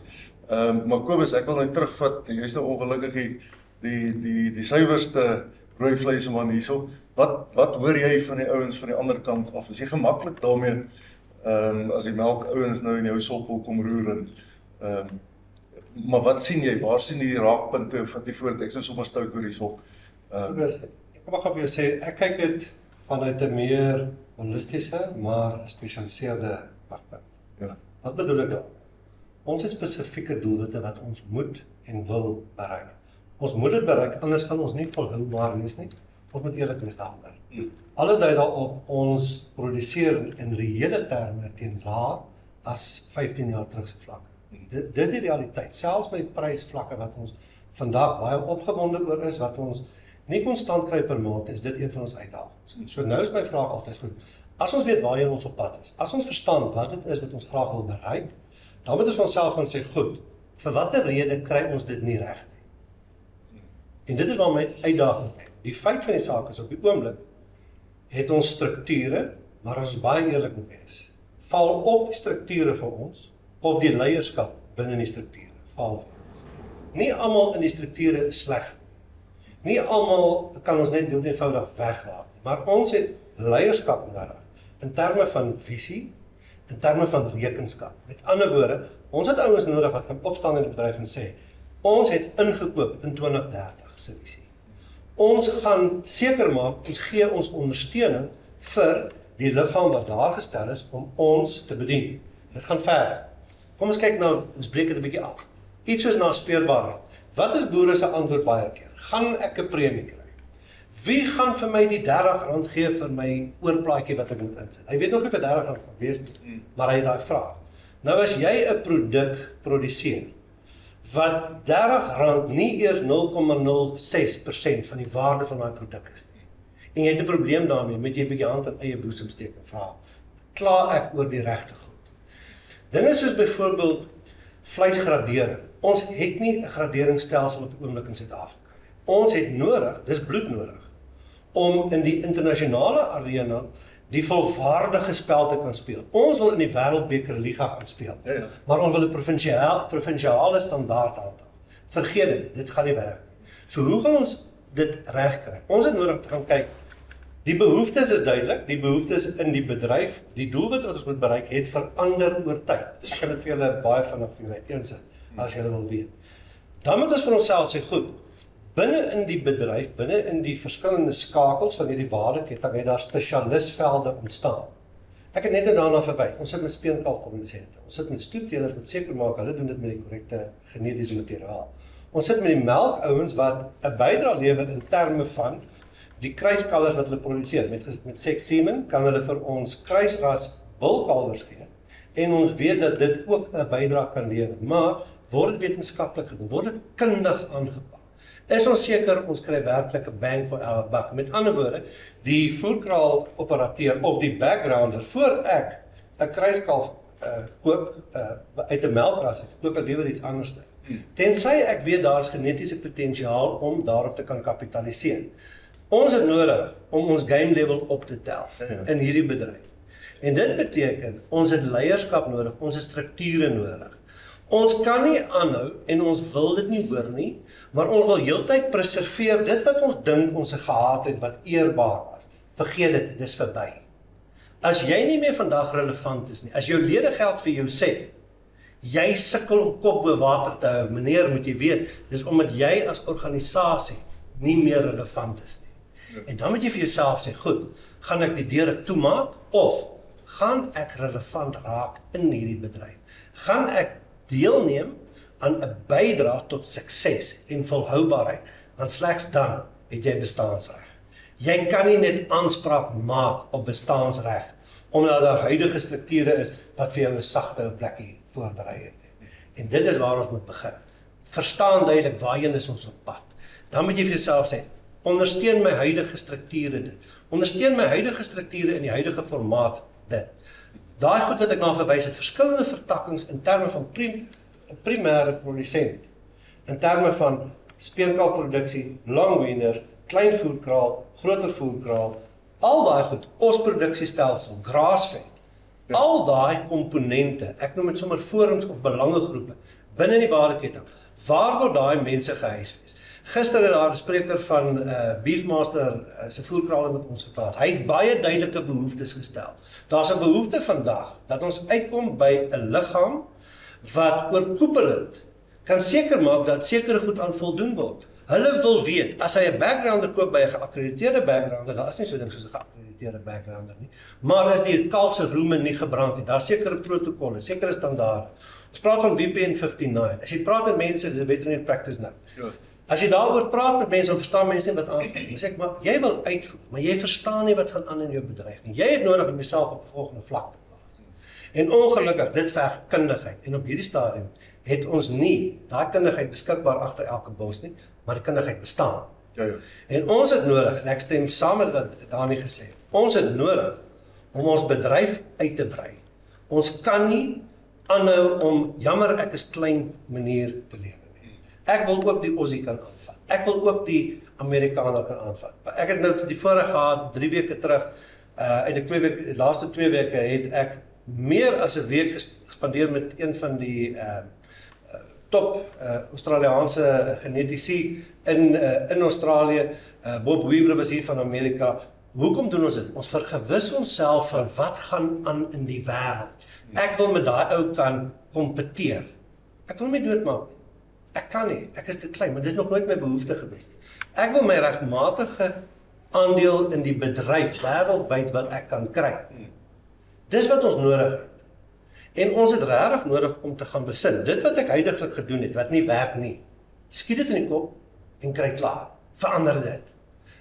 Speaker 1: Maar Kobus, ek wil nou terugvat, jy's nou ongelukkig die suiwerste rooi vleisman hierso. Wat hoor jy van die ouens van die ander kant af? Is jy gemaklik daarmee as die melk ouens nou in jou sop wil kom roer en maar wat sien jy? Waar sien jy die raakpunte van die voort? Ek sou sommer stout oor die sop.
Speaker 3: Ek mag vir jou sê, ek kyk dit vanuit 'n meer holistiese, maar gespesialiseerde pakpunt.
Speaker 1: Ja.
Speaker 3: Wat bedoel ek dan? Ons het spesifieke doelwitte wat ons moet en wil bereik. Ons moet dit bereik, anders gaan ons nie volhoubaar wees nie. Ons moet eerlik wees daaroor. Alles dui daarop, ons produseer in reële terme teen laer as 15 jaar terug se vlakke. Dis die realiteit, selfs met die prysvlakke wat ons vandag baie opgewonde oor is, wat ons nie konstant kry per maand, is dit een van ons uitdagings. So nou is my vraag altyd goed, as ons weet waarheen ons op pad is, as ons verstaan wat dit is wat ons graag wil bereik, dan moet ons van onsself gaan sê, goed, vir watter rede kry ons dit nie reg nie? En dit is waar my uitdaging is. Die feit van die saak is op die oomblik, het ons strukture, maar as ons baie eerlik moet wees, val of die strukture vir ons, of die leierskap binne die strukture, val vir ons. Nie almal in die strukture is sleg nie. Nie almal kan ons net dood eenvoudig weglaat nie, maar ons het leierskap nodig, in terme van visie, in terme van rekenskap. Met ander woorde, ons het ouens nodig wat kan opstaan in die bedryf en sê, ons het ingekoop in 2030 se visie. Ons gaan seker maak, ons gee ons ondersteuning vir die liggaam wat daar gestel is om ons te bedien. Dit gaan verder. Kom ons kyk nou, ons breek dit 'n bietjie af. Iets soos naspeurbaarheid. Wat is boere se antwoord baie keer? Gaan ek 'n premie kry? Wie gaan vir my die R30 gee vir my oorplaatjie wat ek moet insit? Hy weet nog nie vir R30 gaan wees nie, maar hy het daai vraag. Nou as jy 'n produk produseer, wat R30 nie eers 0,06% van die waarde van daai produk is nie, en jy het 'n probleem daarmee, moet jy 'n bietjie hand in eie boesem steek en vra, kla ek oor die regte goed? Dinge soos byvoorbeeld vleisgradering. Ons het nie 'n graderingsstelsel op die oomblik in Suid-Afrika nie. Ons het nodig, dis bloed nodig, om in die internasionale arena die volwaardige spel te kan speel. Ons wil in die Wêreldbeker Liga gaan speel,
Speaker 1: Ja.
Speaker 3: maar ons wil 'n provinsiale standaard handhaaf. Vergeet dit gaan nie werk nie. So hoe gaan ons dit reg kry? Ons het nodig te gaan kyk. Die behoeftes is duidelik, die behoeftes in die bedryf, die doelwit wat ons moet bereik, het verander oor tyd. Ek kan dit vir julle baie vinnig vir julle uiteensit, as julle wil weet. Dan moet ons vir onsself sê, goed, binne in die bedryf, binne in die verskillende skakels van hierdie waardeketting, het daar spesialistvelde ontstaan. Ek het net daarna verwys, ons sit met speenkalfprodusente, ons sit met stoetteelers wat seker maak, hulle doen dit met die korrekte genetiese materiaal. Ons sit met die melkouens wat 'n bydrae lewer in terme van die kruiskalvers wat hulle produseer. Met sex semen kan hulle vir ons kruisras bulkalvers gee, en ons weet dat dit ook 'n bydrae kan lewer, maar word dit wetenskaplik gedoen, word dit kundig aangepak? Is ons seker ons kry werklik 'n bang for our buck? Met ander woorde, die voerkraal operateur of die backgrounder, voor ek 'n kruiskalf koop uit 'n melkras uit, koop ek liewer iets anders. Tensy ek weet daar is genetiese potensiaal om daarop te kan kapitaliseer. Ons het nodig om ons game level op te tel in hierdie bedryf. En dit beteken, ons het leierskap nodig, ons het strukture nodig. Ons kan nie aanhou, en ons wil dit nie hoor nie, maar ons wil heeltyd preserveer dit wat ons dink ons gehad het, wat eerbaar was. Vergeet dit, dis verby. As jy nie meer vandag relevant is nie, as jou ledegeld vir jou sê, jy sukkel om kop bo water te hou, meneer, moet jy weet, dis omdat jy as organisasie nie meer relevant is nie. En dan moet jy vir jouself sê, goed, gaan ek die deure toemaak, of gaan ek relevant raak in hierdie bedryf? Gaan ek deelneem aan 'n bydrae tot sukses en volhoubaarheid, want slegs dan het jy bestaansreg. Jy kan nie net aanspraak maak op bestaansreg, omdat daar huidige strukture is, wat vir jou 'n sagte plekkie voorberei het. En dit is waar ons moet begin. Verstaan duidelik, waarheen is ons op pad? Dan moet jy vir jouself sê, ondersteun my huidige strukture dit. Ondersteun my huidige strukture in die huidige formaat dit. Daai goed wat ek na verwys het, verskillende vertakkings in terme van primêre produsent, in terme van speenkalfproduksie, langwiener, klein voerkraal, groter voerkraal, al daai goed, osproduksiestelsel, graasvet, al daai komponente, ek noem dit sommer forums of belangegroepe, binne die waardeketting, waar word daai mense gehuisves? Gister het daar 'n spreker van Beefmaster se voerkrale met ons gepraat. Hy het baie duidelike behoeftes gestel. Daar's 'n behoefte vandag dat ons uitkom by 'n liggaam wat oorkoepelend kan seker maak dat sekere goed aan voldoen word. Hulle wil weet, as hy 'n backgrounder koop by 'n geakkrediteerde backgrounder, daar is nie so ding soos 'n geakkrediteerde militêre backgrounder nie. Maar as die kalf se roeme nie gebrand het, daar sekere protokolle, sekere standaarde. Ons praat van VPN 59. As jy praat met mense, dis 'n veterinary practice note.
Speaker 1: Ja.
Speaker 3: As jy daaroor praat met mense, dan verstaan mense nie wat aangaan nie. Dan sê ek, maar jy wil uitvoer, maar jy verstaan nie wat gaan aan in jou bedryf nie. Jy het nodig om jouself op 'n volgende vlak te plaas. En ongelukkig, dit verg kundigheid. En op hierdie stadium het ons nie daai kundigheid beskikbaar agter elke bos nie, maar die kundigheid bestaan.
Speaker 1: Ja.
Speaker 3: En ons het nodig, en ek stem saam met wat Dani gesê het, ons het nodig om ons bedryf uit te brei. Ons kan nie aanhou om, jammer ek is klein manier te lewe nie. Ek wil ook die Aussie kan aanvat. Ek wil ook die Amerikaner kan aanvat. Ek het nou die vorige gehad, 3 weke terug, uit die laaste 2 weke het ek meer as 'n week gespandeer met een van die top Australiaanse genetici in Australië. Bob Weber was hier van Amerika. Hoekom doen ons dit? Ons vergewis onsself van wat gaan aan in die wêreld. Ek wil met daai ou kan kompeteer. Ek wil my doodmaak nie. Ek kan nie. Ek is te klein, maar dis nog nooit my behoefte gewees nie. Ek wil my regmatige aandeel in die bedryf wêreldwyd wat ek kan kry. Dis wat ons nodig het. En ons het regtig nodig om te gaan besin. Dit wat ek huidigelik gedoen het, wat nie werk nie. Skiet dit in die kop en kry klaar. Verander dit.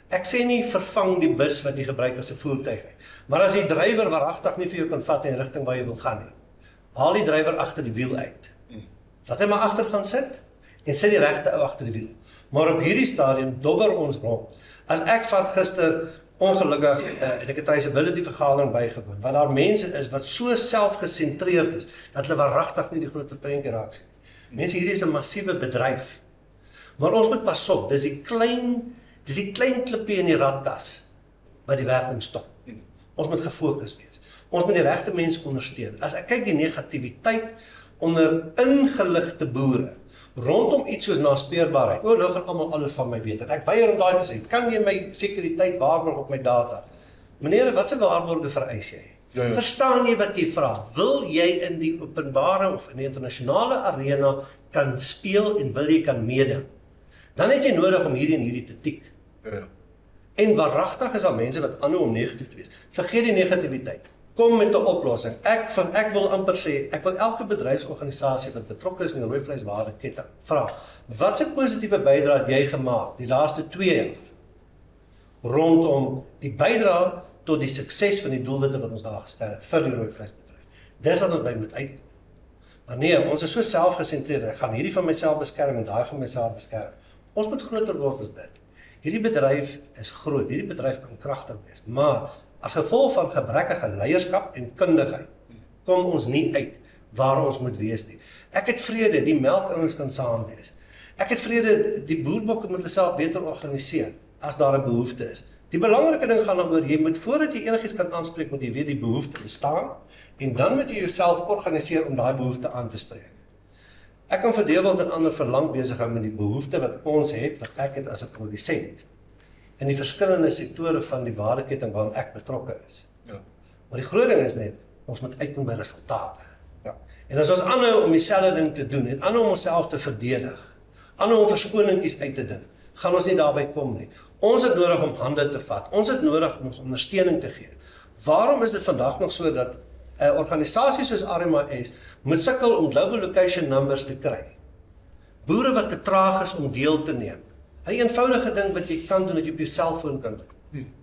Speaker 3: Ek sê nie vervang die bus wat jy gebruik as 'n voertuig nie. Maar as die drywer waaragtig nie vir jou kan vat in die rigting waar jy wil gaan nie, haal die drywer agter die wiel uit. Laat hy maar agter gaan sit en sit die regte ou agter die wiel. Maar op hierdie stadium dobber ons rond. As ek vat gister ongelukkig het ek 'n traceability vergadering bygewoon, waar daar mense is wat so selfgesentreerd is, dat hulle waaragtig nie die groter prentjie raak sien. Mense, hierdie is 'n massiewe bedryf. Maar ons moet pas op, dis die klein klippie in die radkas wat die werking stop. Ons moet gefokus wees. Ons moet die regte mense ondersteun. As ek kyk die negativiteit onder ingeligte boere rondom iets soos naspeurbaarheid. Nou gaan almal alles van my weet. En ek weier om daai te sê. Kan jy my sekuriteit waarborg op my data? Meneer, wat se waarborge vereis jy?
Speaker 1: Ja.
Speaker 3: Verstaan jy wat jy vra? Wil jy in die openbare of in die internasionale arena kan speel en wil jy kan meeding? Dan het jy nodig om hierdie en hierdie te tik.
Speaker 1: Ja.
Speaker 3: En waaragtig is daar mense wat aanhou om negatief te wees. Vergeet die negativiteit. Kom met 'n oplossing. Ek wil amper sê, ek wil elke bedryfsorganisasie wat betrokke is in die rooi vleiswaardeketting vra, wat 'n positiewe bydrae het jy gemaak die laaste 2 jaar rondom die bydrae tot die sukses van die doelwitte wat ons daar gestel het vir die rooi vleisbedryf. Dis wat ons by moet uitkom. Maar nee, ons is so selfgesentreerd. Ek gaan hierdie van myself beskerm en daai van myself beskerm. Ons moet groter word as dit. Hierdie bedryf is groot. Hierdie bedryf kan kragtig wees, maar as gevolg van gebrekkige leierskap en kundigheid kom ons nie uit waar ons moet wees nie. Ek het vrede, die melkouens kan saam wees. Ek het vrede, die boerbokke moet hulle self beter organiseer as daar 'n behoefte is. Die belangrike ding gaan daaroor, jy moet voordat jy enigiets kan aanspreek, moet jy weet die behoefte bestaan en dan moet jy jouself organiseer om daai behoefte aan te spreek. Ek kan vir Dewald en ander verlang besig hou met die behoefte wat ons het, wat ek het as 'n produsent in die verskillende sektore van die waardeketting waarin ek betrokke is.
Speaker 1: Ja.
Speaker 3: Maar die groot ding is net, ons moet uitkom by resultate.
Speaker 1: Ja.
Speaker 3: En as ons aanhou om dieselfde ding te doen en aanhou om onsself te verdedig, aanhou om verskoningkies uit te dink, gaan ons nie daarby kom nie. Ons het nodig om hande te vat. Ons het nodig om ons ondersteuning te gee. Waarom is dit vandag nog so dat 'n organisasie soos RMIS moet sukkel om global location numbers te kry? Boere wat te traag is om deel te neem. 'n eenvoudige ding wat jy kan doen, dat jy op jou selfoon kan doen.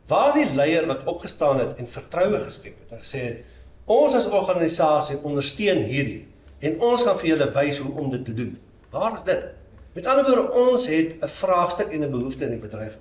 Speaker 3: Waar is die leier wat opgestaan het en vertroue geskep het en gesê het, ons as organisasie ondersteun hierdie en ons gaan vir julle wys hoe om dit te doen? Waar is dit? Met ander woorde, ons het 'n vraagstuk en 'n behoefte in die bedryf.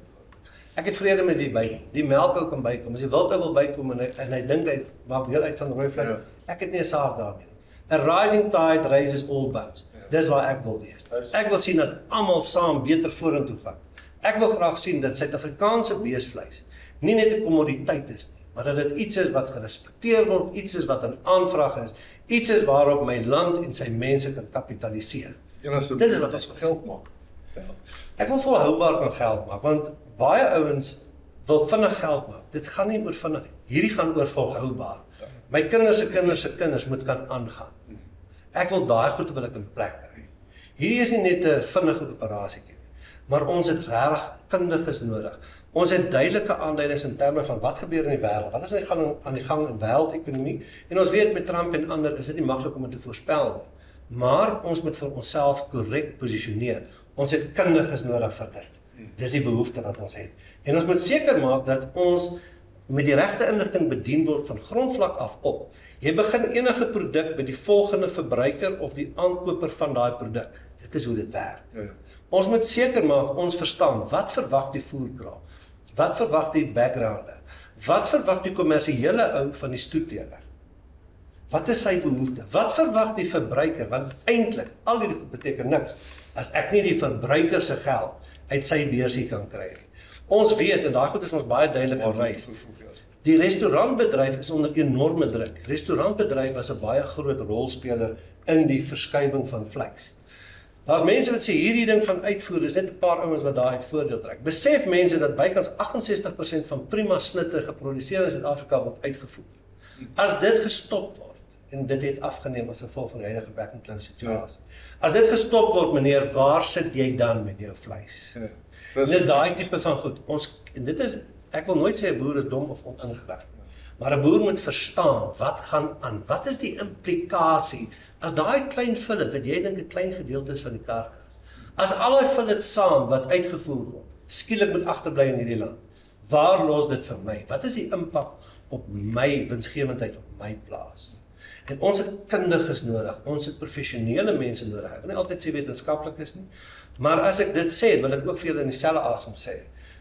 Speaker 3: Ek het vrede met die bykom. Die melkou kan bykom. As die wildou wil bykom en hy dink hy maak deel uit van rooi vleis,
Speaker 1: Ja.
Speaker 3: ek het nie 'n saak daarmee. A rising tide raises all boats. Dis waar ek wil wees. Ek wil sien dat almal saam beter vorentoe gaan. Ek wil graag sien dat Suid-Afrikaanse beesvleis nie net 'n kommoditeit is nie, maar dat dit iets is wat gerespekteer word, iets is wat 'n aanvraag is, iets is waarop my land en sy mense kan kapitaliseer. Dit is wat ons
Speaker 1: geld maak. Ja.
Speaker 3: Ek wil volhoubaar kan geld maak, want baie ouens wil vinnig geld maak. Dit gaan nie oor vinnig, hierdie gaan oor volhoubaar.
Speaker 1: Ja.
Speaker 3: My kinders se kinders se kinders moet kan aangaan. Ek wil daai goed op 'n plek kry. Hierdie is nie net 'n vinnige operasietjie nie, maar ons het regtig kundiges nodig. Ons het duidelike aanduidings in terme van wat gebeur in die wêreld, wat is aan die gang in wêreldekonomie, en ons weet met Trump en ander is dit nie maklik om dit te voorspel nie. Maar ons moet vir onsself korrek posisioneer. Ons het kundiges nodig vir dit. Dis die behoefte wat ons het. En ons moet seker maak dat ons met die regte inligting bedien word van grondvlak af op. Jy begin enige produk by die volgende verbruiker of die aankoper van daai produk. Dit is hoe dit werk.
Speaker 1: Ja.
Speaker 3: Ons moet seker maak ons verstaan wat verwag die voerkraal, wat verwag die backgrounder, wat verwag die kommersiële ou van die stoetteler. Wat is sy behoefte? Wat verwag die verbruiker? Want eintlik al hierdie goed beteken niks as ek nie die verbruiker se geld uit sy beursie kan kry nie. Ons weet en daai goed is ons baie duidelik gewys. Die restaurantbedryf is onder enorme druk. Restaurantbedryf was 'n baie groot rolspeler in die verskywing van vleis. Daar's mense wat sê hierdie ding van uitvoer, dis net 'n paar ouens wat daar uit voordeel trek. Besef mense dat bykans 68% van prima snitte geproduseer in Suid-Afrika word uitgevoer. As dit gestop word, en dit het afgeneem as gevolg van die huidige back-and-claw situasie. As dit gestop word, meneer, waar sit jy dan met jou vleis?
Speaker 1: Ja.
Speaker 3: Dis daai tipe van goed. En dit is, ek wil nooit sê 'n boer is dom of oningelig nie, maar 'n boer moet verstaan wat gaan aan. Wat is die implikasie as daai klein fillet wat jy dink 'n klein gedeelte is van die karkas, as al daai fillet saam wat uitgevoer word, skielik moet agterbly in hierdie land. Waar los dit vir my? Wat is die impak op my winsgewendheid op my plaas? En ons het kundiges nodig, ons het professionele mense nodig. Ek wil nie altyd sê wetenskaplikes nie, maar as ek dit sê, wil ek ook vir julle in dieselfde asem sê.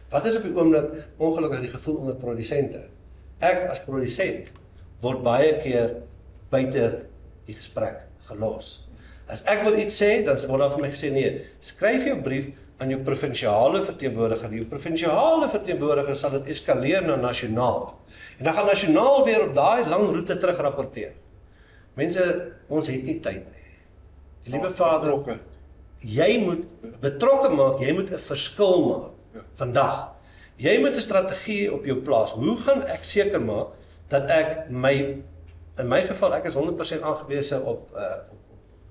Speaker 3: Wat is op die oomblik ongelukkig die gevoel onder produsente? Ek as produsent word baie keer buite die gesprek gelos. As ek wil iets sê, dan word daar vir my gesê, nee, skryf jou brief aan jou provinsiale verteenwoordiger. Jou provinsiale verteenwoordiger sal dit eskaleer na nasionaal. En dan gaan nasionaal weer op daai lang roete terug rapporteer. Mense, ons het nie tyd nie. Die liewe Vader, jy moet betrokke maak, jy moet 'n verskil maak vandag. Jy moet 'n strategie op jou plaas. Hoe gaan ek seker maak dat ek in my geval, ek is 100% aangewese op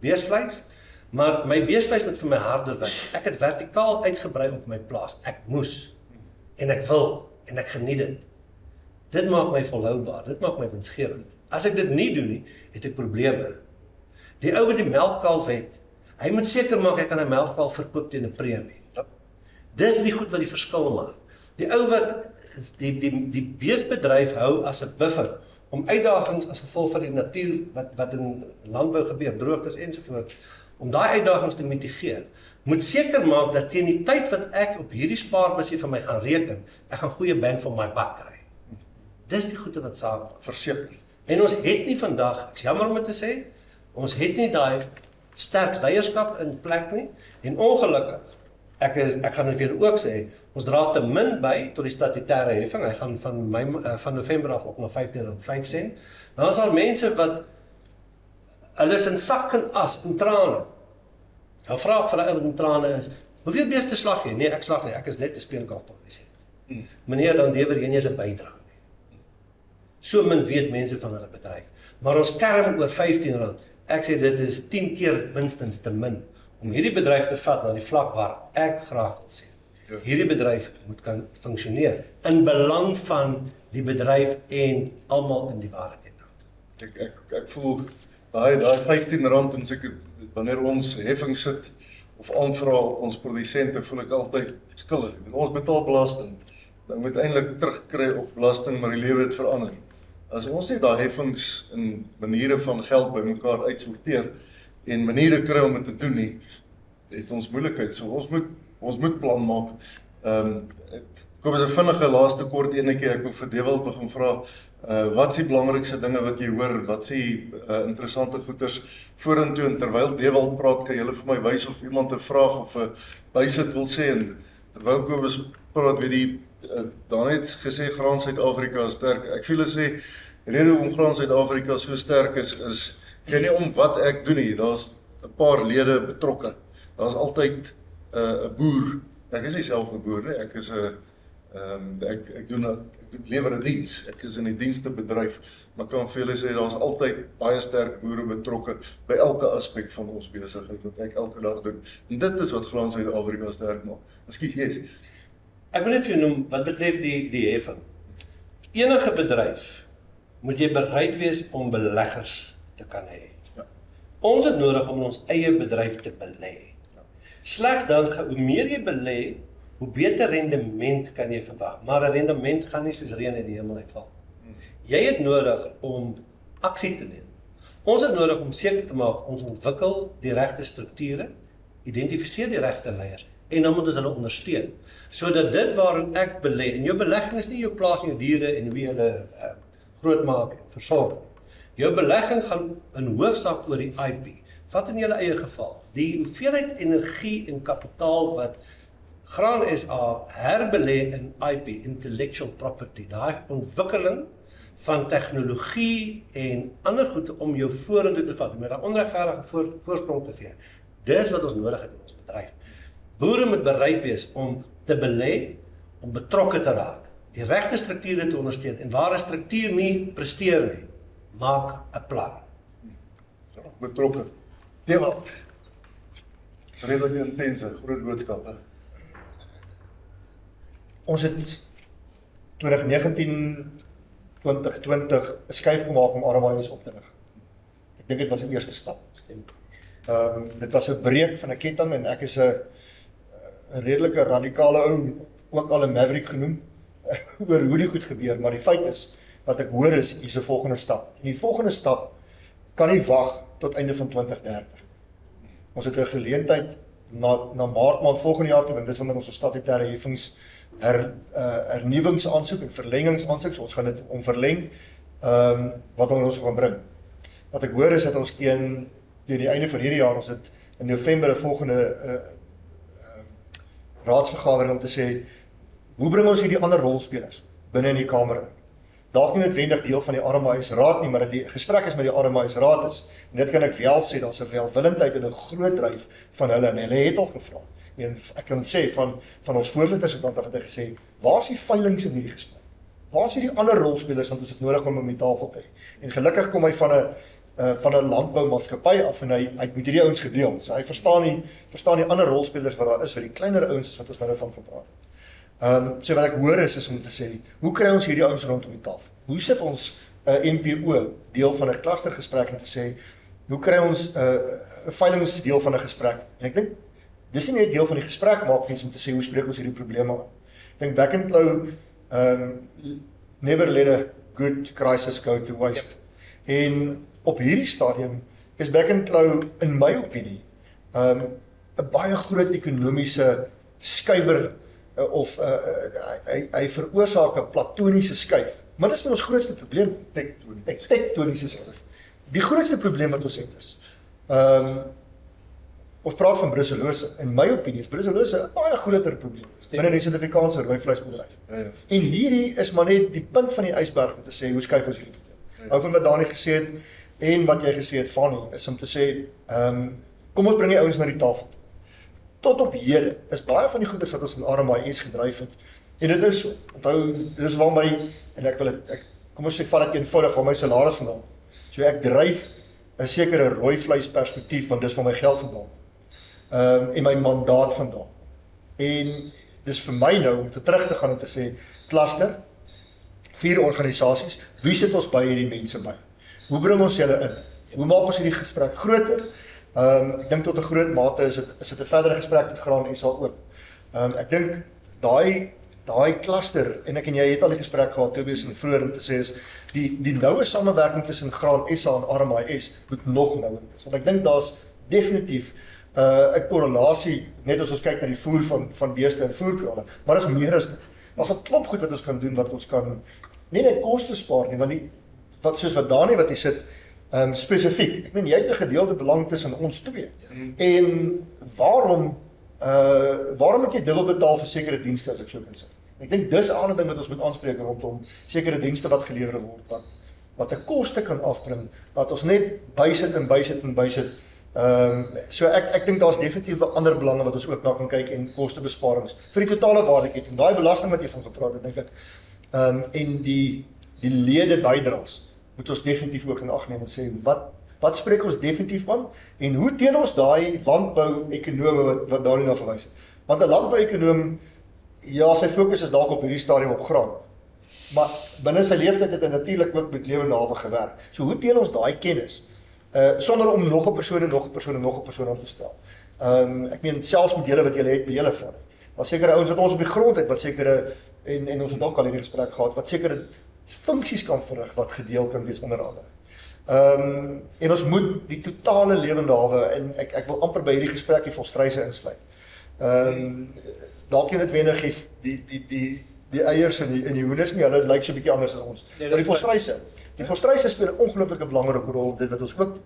Speaker 3: beesvleis, maar my beesvleis moet vir my harder werk. Ek het vertikaal uitgebrei op my plaas. Ek moes, en ek wil, en ek geniet dit. Dit maak my volhoubaar, dit maak my winsgewend. As ek dit nie doen nie, het ek probleme. Die ou wat die melkkalf het, hy moet seker maak hy kan 'n melkkalf verkoop teen 'n premie. Dis die goed wat die verskil maak. Die ou wat die beesbedryf hou as 'n buffer om uitdagings as gevolg van die natuur wat in landbou gebeur, droogtes ensovoorts, om daai uitdagings te mitigeer, moet seker maak dat teen die tyd wat ek op hierdie spaarbusie van my gaan reken, ek gaan goeie bang vir my buck kry. Dis die goede wat saak maak.
Speaker 1: Verseker.
Speaker 3: En ons het nie vandag, ek is jammer om dit te sê, ons het nie daai sterk leierskap in plek nie, en ongelukkig, ek gaan dit weer ook sê, ons dra te min by tot die statutêre heffing, hy gaan van November af op na R15.05. Dan is daar mense wat, hulle is in sak en as, in trane. Nou vra ek vir hulle in trane is, hoeveel beeste slag jy? Nee, ek slag nie, ek is net 'n speenkalfprodusent. Meneer, dan lewer jy nie eens 'n bydrae. So min weet mense van hulle bedryf. Maar ons kerm oor R15. Ek sê dit is 10 keer minstens te min om hierdie bedryf te vat na die vlak waar ek graag wil sien. Hierdie bedryf moet kan funksioneer in belang van die bedryf en almal in die waardeketting.
Speaker 1: Ek voel daai R15 en seker wanneer ons heffing sit of aanvra op ons produsente, voel ek altyd skuldig. Ons betaal belasting. Dan moet eintlik terugkry op belasting, maar die lewe het verander. As ons net daai heffings in maniere van geld bymekaar uitsorteer en maniere kry om dit te doen nie, het ons moeilikheid. So ons moet plan maak. Kom as 'n vinnige laaste kort enetjie, ek wil vir Dewald begin vra, wat is die belangrikste dinge wat jy hoor, wat is die interessante goeders vorentoe, en terwyl Dewald praat, kan julle vir my wys of iemand 'n vraag of 'n bysit wil sê, en terwyl Kobus praat, weet die dan het gesê Graan Suid-Afrika is sterk. Ek voel sê, die rede hoekom Graan Suid-Afrika so sterk is geen nie om wat ek doen nie, daar's 'n paar lede betrokke. Daar's altyd 'n boer. Ek is nie self 'n boer nie, ek is 'n Ek lewer 'n diens. Ek is in die dienstebedryf, maar kan vir julle sê daar's altyd baie sterk boere betrokke by elke aspek van ons besigheid wat ek elke dag doen. En dit is wat Graan Suid-Afrika sterk maak. Ekskuus, yes.
Speaker 3: Ek wil net vir jou noem wat betref die heffing. Enige bedryf moet jy bereid wees om beleggers te kan hê.
Speaker 1: Ja.
Speaker 3: Ons het nodig om ons eie bedryf te belê. Slegs dan, hoe meer jy belê, hoe beter rendement kan jy verwag. Maar 'n rendement gaan nie soos reën uit die hemel uitval. Jy het nodig om aksie te neem. Ons het nodig om seker te maak ons ontwikkel die regte strukture, identifiseer die regte leiers en dan moet ons hulle ondersteun. Sodat dit waarin ek belê, en jou belegging is nie jou plaas en jou diere en hoe jy hulle grootmaak en versorg nie. Jou belegging gaan in hoofsaak oor die IP. Vat in julle eie geval, die hoeveelheid energie en kapitaal wat Graan SA herbelê in IP, intellectual property, daai ontwikkeling van tegnologie en ander goede om jou vorentoe te vat, met 'n onregverdige voorsprong te gee. Dis wat ons nodig het in ons bedryf. Boere moet bereid wees om te belê, om betrokke te raak, die regte strukture te ondersteun, en waar 'n struktuur nie presteer nie, maak 'n plan.
Speaker 1: Betrokke. Dewald. Redelik intense, groot boodskappe.
Speaker 2: Ons het 2019, 2020 'n skuif gemaak om RMIS op te rig. Ek dink dit was 'n eerste stap. Dit was 'n breek van 'n ketting en ek is 'n redelike radikale ou, ook al 'n maverick genoem, oor hoe die goed gebeur, maar die feit is, wat ek hoor is, hier's 'n volgende stap. En die volgende stap kan nie wag tot einde van 2030. Ons het 'n geleentheid na Maart maand volgende jaar toe, want dis wanneer ons 'n statutêre heffings hernuwingsaansoek en verlengingsaansoek, so ons gaan dit omverleng, wat ons gaan bring. Wat ek hoor is dat ons teen die einde van hierdie jaar, ons het in November 'n volgende raadsvergadering om te sê, hoe bring ons hierdie ander rolspelers binne in die kamer in? Dalk nie noodwendig deel van die RMIS raad nie, maar die gesprek is met die RMIS raad is, en dit kan ek wel sê, daar's 'n welwillendheid en 'n groot dryf van hulle, en hulle het al gevra. En ek kan sê, van ons voorsitters het wat hy gesê, waar is die veilings in hierdie gesprek? Waar is hierdie ander rolspelers, want ons het nodig om die tafel te hê? En gelukkig kom hy van 'n landboumaatskappy af, en hy het met hierdie ouens gedeel, so hy verstaan die ander rolspelers wat daar is, vir die kleiner ouens is wat ons nou van gepraat het. So wat ek hoor is om te sê, hoe kry ons hierdie ouens rondom die tafel? Hoe sit ons NPO deel van 'n clustergesprek en te sê, hoe kry ons 'n veilings deel van 'n gesprek? En ek dink, dis nie net deel van die gesprek maak nie, om te sê, hoe spreek ons hierdie probleme aan? Ek dink Back-and-Claw, never let a good crisis go to waste. En op hierdie stadium is Back-and-Claw, in my opinie, 'n baie groot ekonomiese skuiwer, of hy veroorsaak 'n platoniese skuif. Maar dis vir ons grootste probleem, tektoniese skuif. Die grootste probleem wat ons het is, ons praat van brucellose. In my opinie is brucellose 'n baie groter probleem binne die Suid-Afrikaanse rooivleisbedryf. En hierdie is maar net die punt van die ysberg om te sê, hoe skuif ons hierdie probleem? Hou van wat Dani gesê het, en wat jy gesê het, Fanny, is om te sê, kom ons bring die ouens na die tafel toe. Tot op hede is baie van die goeders wat ons in RMIS gedryf het, en dit is so, onthou, dit is waar my, en kom ons sê, vat dit eenvoudig, waar my salaris vandaan. So ek dryf 'n sekere rooivleis perspektief, want dis waar my geld vandaan. En my mandaat vandaan. En dis vir my nou, om terug te gaan en te sê, cluster, 4 organisasies, wie sit ons by hierdie mense by? Hoe bring ons julle in? Hoe maak ons hierdie gesprek groter? Ek dink tot 'n groot mate is dit 'n verdere gesprek met Graan SA ook. Ek dink daai cluster, en ek en jy het al die gesprek gehad, Tobias en vroeër, om te sê is, die noue samewerking tussen Graan SA en RMIS moet nog nouer wees. Want ek dink daar's definitief 'n korrelasie, net as ons kyk na die voer van beeste en voerkrale, maar is meer as dit. Daar's 'n klomp goed wat ons kan doen, wat ons kan nie net koste spaar nie, want soos wat Dani wat hy sit, spesifiek, ek meen, jy het 'n gedeelde belang tussen ons twee. En waarom moet jy dubbel betaal vir sekere dienste, as ek so kan sê? Ek dink dis 'n ander ding wat ons moet aanspreek rondom sekere dienste wat gelewer word, wat 'n koste kan afbring, dat ons net bysit, So ek dink daar's definitief ander belange wat ons ook na kan kyk en kostebesparings vir die totale waardeketting. Daai belasting wat jy van gepraat het, dink ek, en die lede bydraes moet ons definitief ook in ag neem en sê wat spreek ons definitief van en hoe teen ons daai landbou-ekonome wat daarin na verwys het. Want 'n landbou-ekonoom, ja, sy fokus is dalk op hierdie stadium op graan. Maar binne sy leeftyd het hy natuurlik ook met lewende hawe gewerk. So hoe deel ons daai kennis sonder om nog 'n persoon aan te stel. Ek meen selfs met julle wat julle het by julle van. Daar sekere ouens wat ons op die grond het wat sekere en ons het ook al hierdie gesprek gehad wat sekere funksies kan verrig wat gedeel kan wees onder andere. En ons moet die totale lewende hawe en ek wil amper by hierdie gesprek die volstruise insluit. Dalk jy noodwendig die eiers en die hoenders nie, hulle lyk so 'n bietjie anders as ons.
Speaker 5: Nee,
Speaker 2: Maar die volstruise speel 'n ongelooflike belangrike rol dit wat ons ook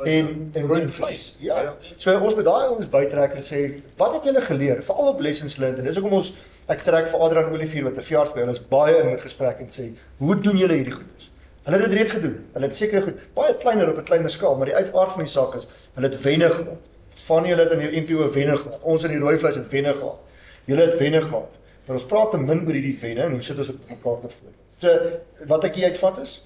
Speaker 2: en rooi vleis. Ja. So ons moet daai ons bytrek en sê, wat het julle geleer? Veral op lessons learned. En dis hoekom ek trek vir Adrian Olivier wat 'n verjaardag by hulle is baie in met gesprek en sê, hoe doen julle hierdie goedes? Hulle het dit reeds gedoen. Hulle het seker goed, baie kleiner op 'n kleiner skaal, maar die uitaard van die saak is, hulle het wenne gehad. Van julle het in die NPO wenne gehad. Ons in die rooi vleis het wenne gehad. Julle het wenne gehad. Maar ons praat te min oor hierdie wenne en hoe sit ons dit mekaar te voor. So wat ek hier uitvat is,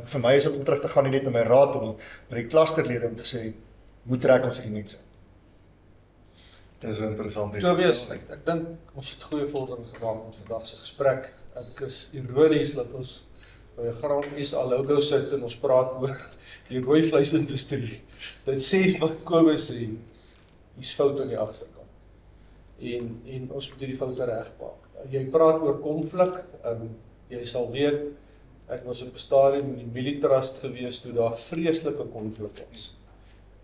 Speaker 2: vir my is dit om terug te gaan nie net na my raad en maar die klusterlede om te sê, hoe trek ons hierdie mense?
Speaker 1: Dis interessant.
Speaker 5: Tobias, ek dink ons het goeie vordering gemaak met vandag se gesprek. Ek is ironies dat ons by 'n Graan SA logo sit en ons praat oor die rooi vleisindustrie. Dit sê wat Kobus sê, hier's foute aan die agterkant. En ons moet hierdie foute regmaak. Jy praat oor konflik, jy sal weet, ek was op 'n stadium in die Militrust gewees toe daar vreeslike konflik was.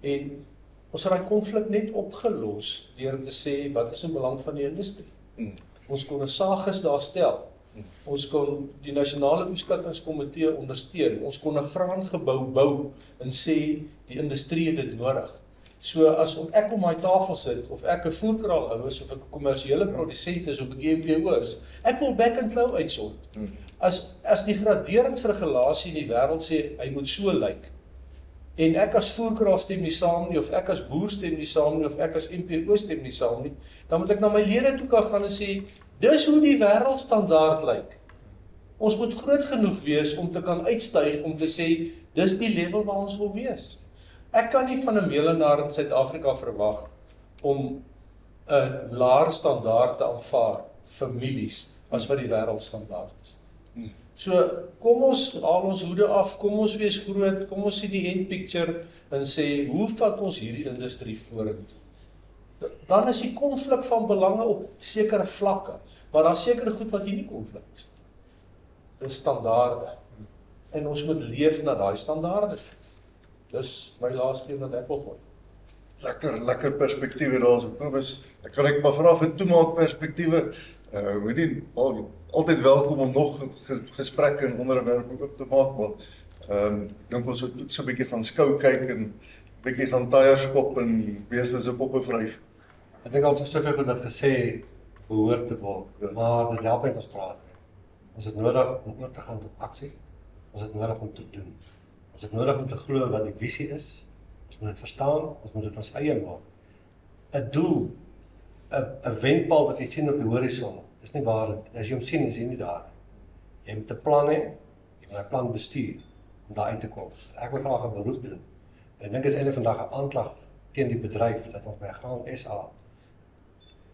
Speaker 5: En ons het daai konflik net opgelos deur te sê wat is in belang van die industrie. Ons kon 'n SAGIS daar stel. Ons kon die nasionale oeskattingskomitee ondersteun. Ons kon 'n graangebou bou en sê die industrie het dit nodig. So as ek op my tafel sit of ek 'n voerkraal hou is of ek 'n kommersiële produsent is of 'n GMPO is, ek wil back and claw uitsort. As die graderingsregulasie in die wêreld sê hy moet so lyk en ek as voerkraal stem nie saam nie of ek as boer stem nie saam nie of ek as NPO stem nie saam nie, dan moet ek na my lede toe kan gaan en sê dis hoe die wêreldstandaard lyk. Ons moet groot genoeg wees om te kan uitstyg om te sê dis die level waar ons wil wees. Ek kan nie van 'n melenaar in Suid-Afrika verwag om 'n laer standaard te aanvaar vir milies as wat die wêreldstandaard is. So kom ons haal ons hoede af, kom ons wees groot, kom ons sien die end picture en sê hoe vat ons hierdie industrie vorentoe. Dan is die konflik van belange op sekere vlakke, maar daar sekere goed wat hier nie konflik is. Dis standaarde. En ons moet leef na daai standaarde. Dis my laaste een wat ek wil gooi.
Speaker 1: Lekker perspektiewe daar so. Ek kan maar vra vir toemaak perspektiewe. Weet nie altyd welkom om nog gesprekke en onderwerpe op te maak, maar dink ons moet so 'n bietjie gaan skou kyk en bietjie gaan tyres skop en beeste se poppe vryf.
Speaker 3: Ek dink al soveel goed wat gesê behoort te word, maar dit help net ons praat. Ons het nodig om oor te gaan tot aksie. Ons het nodig om te doen. Ons het nodig om te glo wat die visie is. Ons moet dit verstaan, ons moet dit ons eie maak. 'n Doel, 'n wenpaal wat jy sien op die horison, is nie waar, as jy hom sien, is hy nie daar. Jy moet 'n plan hê, jy moet 'n plan bestuur om daar uit te kom. Ek wil graag 'n beroep doen. En ek dink is eintlik vandag 'n aanklag teen die bedryf dat ons by Graan SA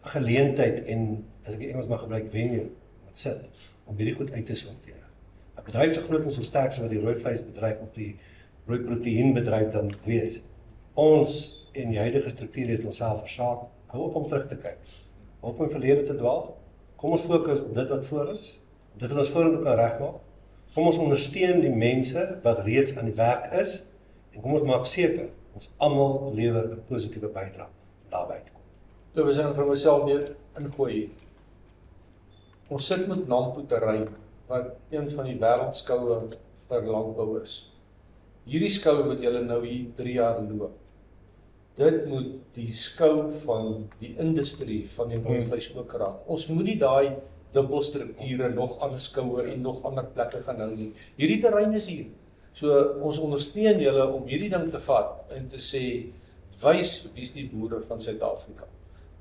Speaker 3: geleentheid en as ek die Engels mag gebruik venue moet sit om hierdie goed uit te sorteer. 'n Bedryf so groot en so sterk so wat die rooi vleisbedryf of die rooi proteïenbedryf dan wees. Ons en die huidige struktuur het onsself versaak. Hou op om terug te kyk. Hou op om verlede te dwaal. Kom ons fokus op dit wat voor is, op dit wat ons vorentoe kan regmaak. Kom ons ondersteun die mense wat reeds aan die werk is en kom ons maak seker ons almal lewer 'n positiewe bydrae om daarby te kom.
Speaker 5: So we zijn vir myself weer ingooi. Ons sit met Nampo terrein wat een van die wêreldskoue vir landbou is. Hierdie skou wat julle nou hier 3 jaar loop. Dit moet die skou van die industrie van die rooivleis ook raak. Ons moet nie daai dubbelstrukture nog ander skoue en nog ander plekke gaan hou nie. Hierdie terrein is hier. So ons ondersteun julle om hierdie ding te vat en te sê, wys wie's die boere van Suid-Afrika.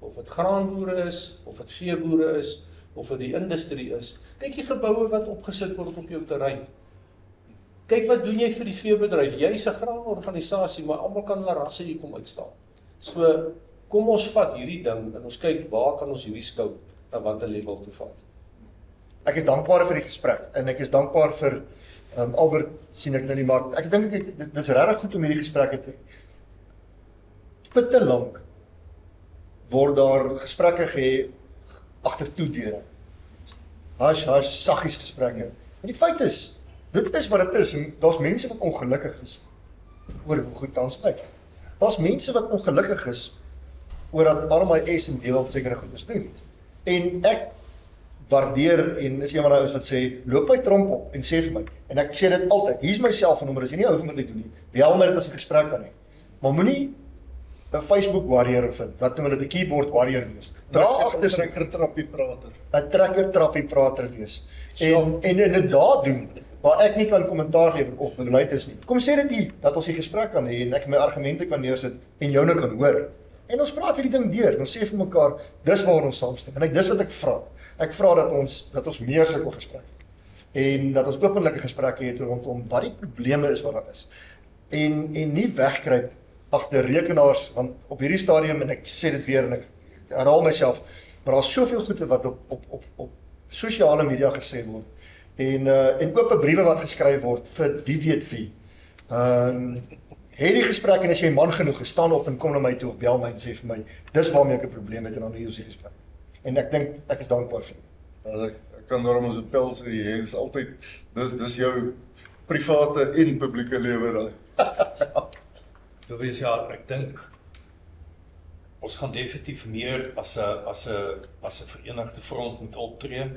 Speaker 5: Of dit graanboere is, of dit veeboere is, of dit die industrie is. Kyk die geboue wat opgesit word op jou terrein. Kyk wat doen jy vir die veebedryf. Jy's 'n graanorganisasie, maar almal kan hulle rasse hier kom uitstaan. So kom ons vat hierdie ding en ons kyk waar kan ons hierdie scope na watter level toe vat.
Speaker 2: Ek is dankbaar vir die gesprek en ek is dankbaar vir Albert sien ek nou nie, maar ek dink dit is regtig goed om hierdie gesprekke te hê. Vir te lank word daar gesprekke gehê agter toedeure. Hash saggies gesprekke. En die feit is, dit is wat dit is en daar's mense wat ongelukkig is oor hoe goed tans lyk. Daar's mense wat ongelukkig is oor dat RMIS en Dewald sekere goeders doen. En ek waardeer en is een van daai ouens wat sê loop my tromp op en sê vir my en ek sê dit altyd, hier's my selfoonnommer, as jy nie hou van wat ek doen nie, bel my dit as 'n gesprek kan hê. Maar moenie 'n Facebook warrior vind, wat noem hulle 'n keyboard warrior wees. Daar agter 'n trekker trappie prater wees. En dit daar doen waar ek nie kan kommentaar gee of beleid is nie. Kom sê dit hier dat ons hier gesprek kan hê en ek my argumente kan neersit en joune kan hoor. En ons praat hierdie ding deur. Ons sê vir mekaar, dis waar ons saamstem. En dis wat ek vra. Ek vra dat ons meer sulke gesprekke het. En dat ons openlike gesprekke het rondom wat die probleme is wat daar is. En nie wegkruip agter rekenaars, want op hierdie stadium, en ek sê dit weer en ek herhaal myself, maar daar is soveel goede wat op sosiale media gesê word. En oop briewe wat geskryf word vir wie weet wie. Het die gesprek en as jy man genoeg is, staan op en kom na my toe of bel my en sê vir my, dis waarmee ek 'n probleem het en dan hier ons die gesprek. En ek dink ek is dankbaar vir dit.
Speaker 1: Ek kan daarom ons appel sê, jy is altyd, dis jou private en publieke lewe daai.
Speaker 4: Tobias, ja, ek dink ons gaan definitief meer as 'n verenigde front moet optree.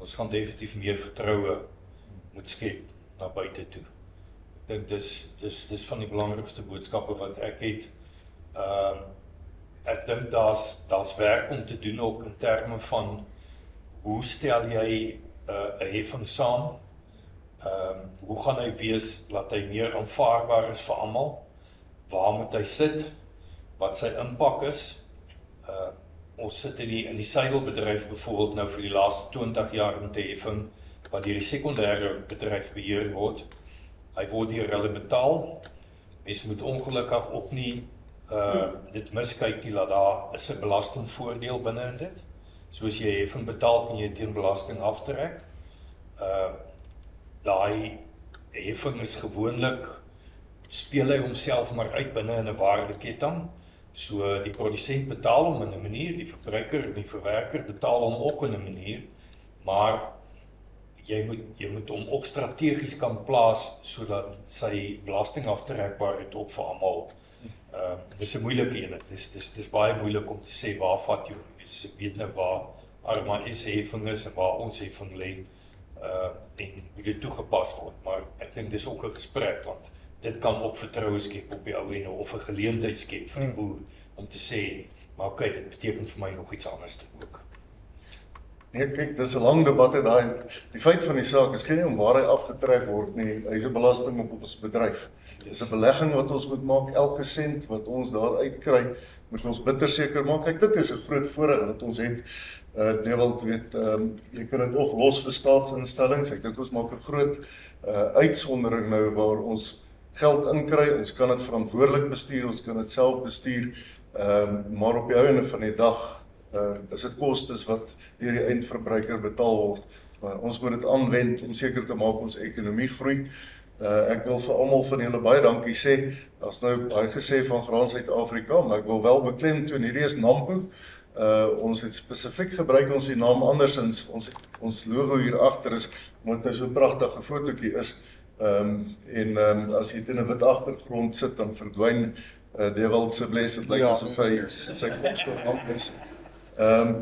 Speaker 4: Ons gaan definitief meer vertroue moet skep na buite toe. Ek dink dis van die belangrikste boodskappe wat ek het. Ek dink daar's werk om te doen ook in terme van hoe stel jy 'n heffing saam? Hoe gaan hy wees dat hy meer aanvaarbaar is vir almal? Waar moet hy sit? Wat sy impak is? Ons sit in die suiwelbedryf byvoorbeeld nou vir die laaste 20 jaar met 'n heffing wat deur die sekondêre bedryf beheer word. Hy word deur hulle betaal. Mens moet ongelukkig ook nie dit miskyk nie dat daar is 'n belastingvoordeel binne in dit. So as jy heffing betaal, kan jy teen belasting aftrek. Daai heffing is gewoonlik speel hy homself maar uit binne in 'n waardeketting. So die produsent betaal hom in 'n manier, die verbruiker en die verwerker betaal hom ook in 'n manier, maar jy moet hom ook strategies kan plaas sodat sy belastingaftrekbaarheid ook vir almal. Dis 'n moeilike een. Dis baie moeilik om te sê waar vat jy. Ek weet nou waar RMIS heffing is en waar ons heffing lê en hoe dit toegepas word, maar ek dink dis ook 'n gesprek want dit kan ook vertroue skep op die ou en of 'n geleentheid skep vir die boer om te sê, maar okay, dit beteken vir my nog iets anders ook.
Speaker 1: Nee, kyk, dis 'n lang debat het daai. Die feit van die saak is geen nie om waar hy afgetrek word nie. Hy's 'n belasting op ons bedryf. Dis 'n belegging wat ons moet maak. Elke sent wat ons daar uitkry, moet ons bitter seker maak. Ek dink is 'n groot voordeel wat ons het. Dewald weet, jy kan dit ook los vir staatsinstellings. Ek dink ons maak 'n groot uitsondering nou waar ons geld inkry. Ons kan dit verantwoordelik bestuur, ons kan dit self bestuur. Maar op die einde van die dag is dit kostes wat deur die eindverbruiker betaal word. Ons moet dit aanwend om seker te maak ons ekonomie groei. Ek wil vir almal van julle baie dankie sê. Daar's nou baie gesê van Graan Suid-Afrika, maar ek wil wel beklemtoon, hierdie is NAMPO. Ons het spesifiek gebruik ons die naam andersins. Ons logo hier agter is omdat nou so 'n pragtige fotootjie is. As jy teen 'n wit agtergrond sit, dan verdwyn Dewald se bles, dit lyk asof hy sy kop is.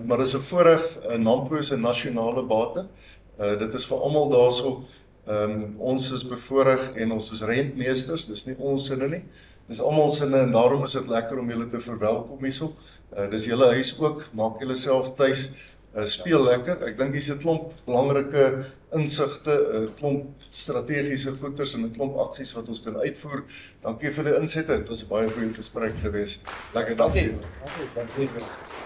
Speaker 1: Maar dis 'n voorreg, NAMPO is 'n nasionale bate. Dit is vir almal daarso. Ons is bevoorreg en ons is rentmeesters, dis nie ons sinne nie. Dis almal sinne en daarom is dit lekker om julle te verwelkom hierso. Dis julle huis ook, maak julle self tuis. speel lekker. Ek dink hier's 'n klomp belangrike insigte, 'n klomp strategiese goeders en 'n klomp aksies wat ons kan uitvoer. Dankie vir die insette. Dit was 'n baie goeie gesprek geweest. Lekker dag.
Speaker 5: Dankie.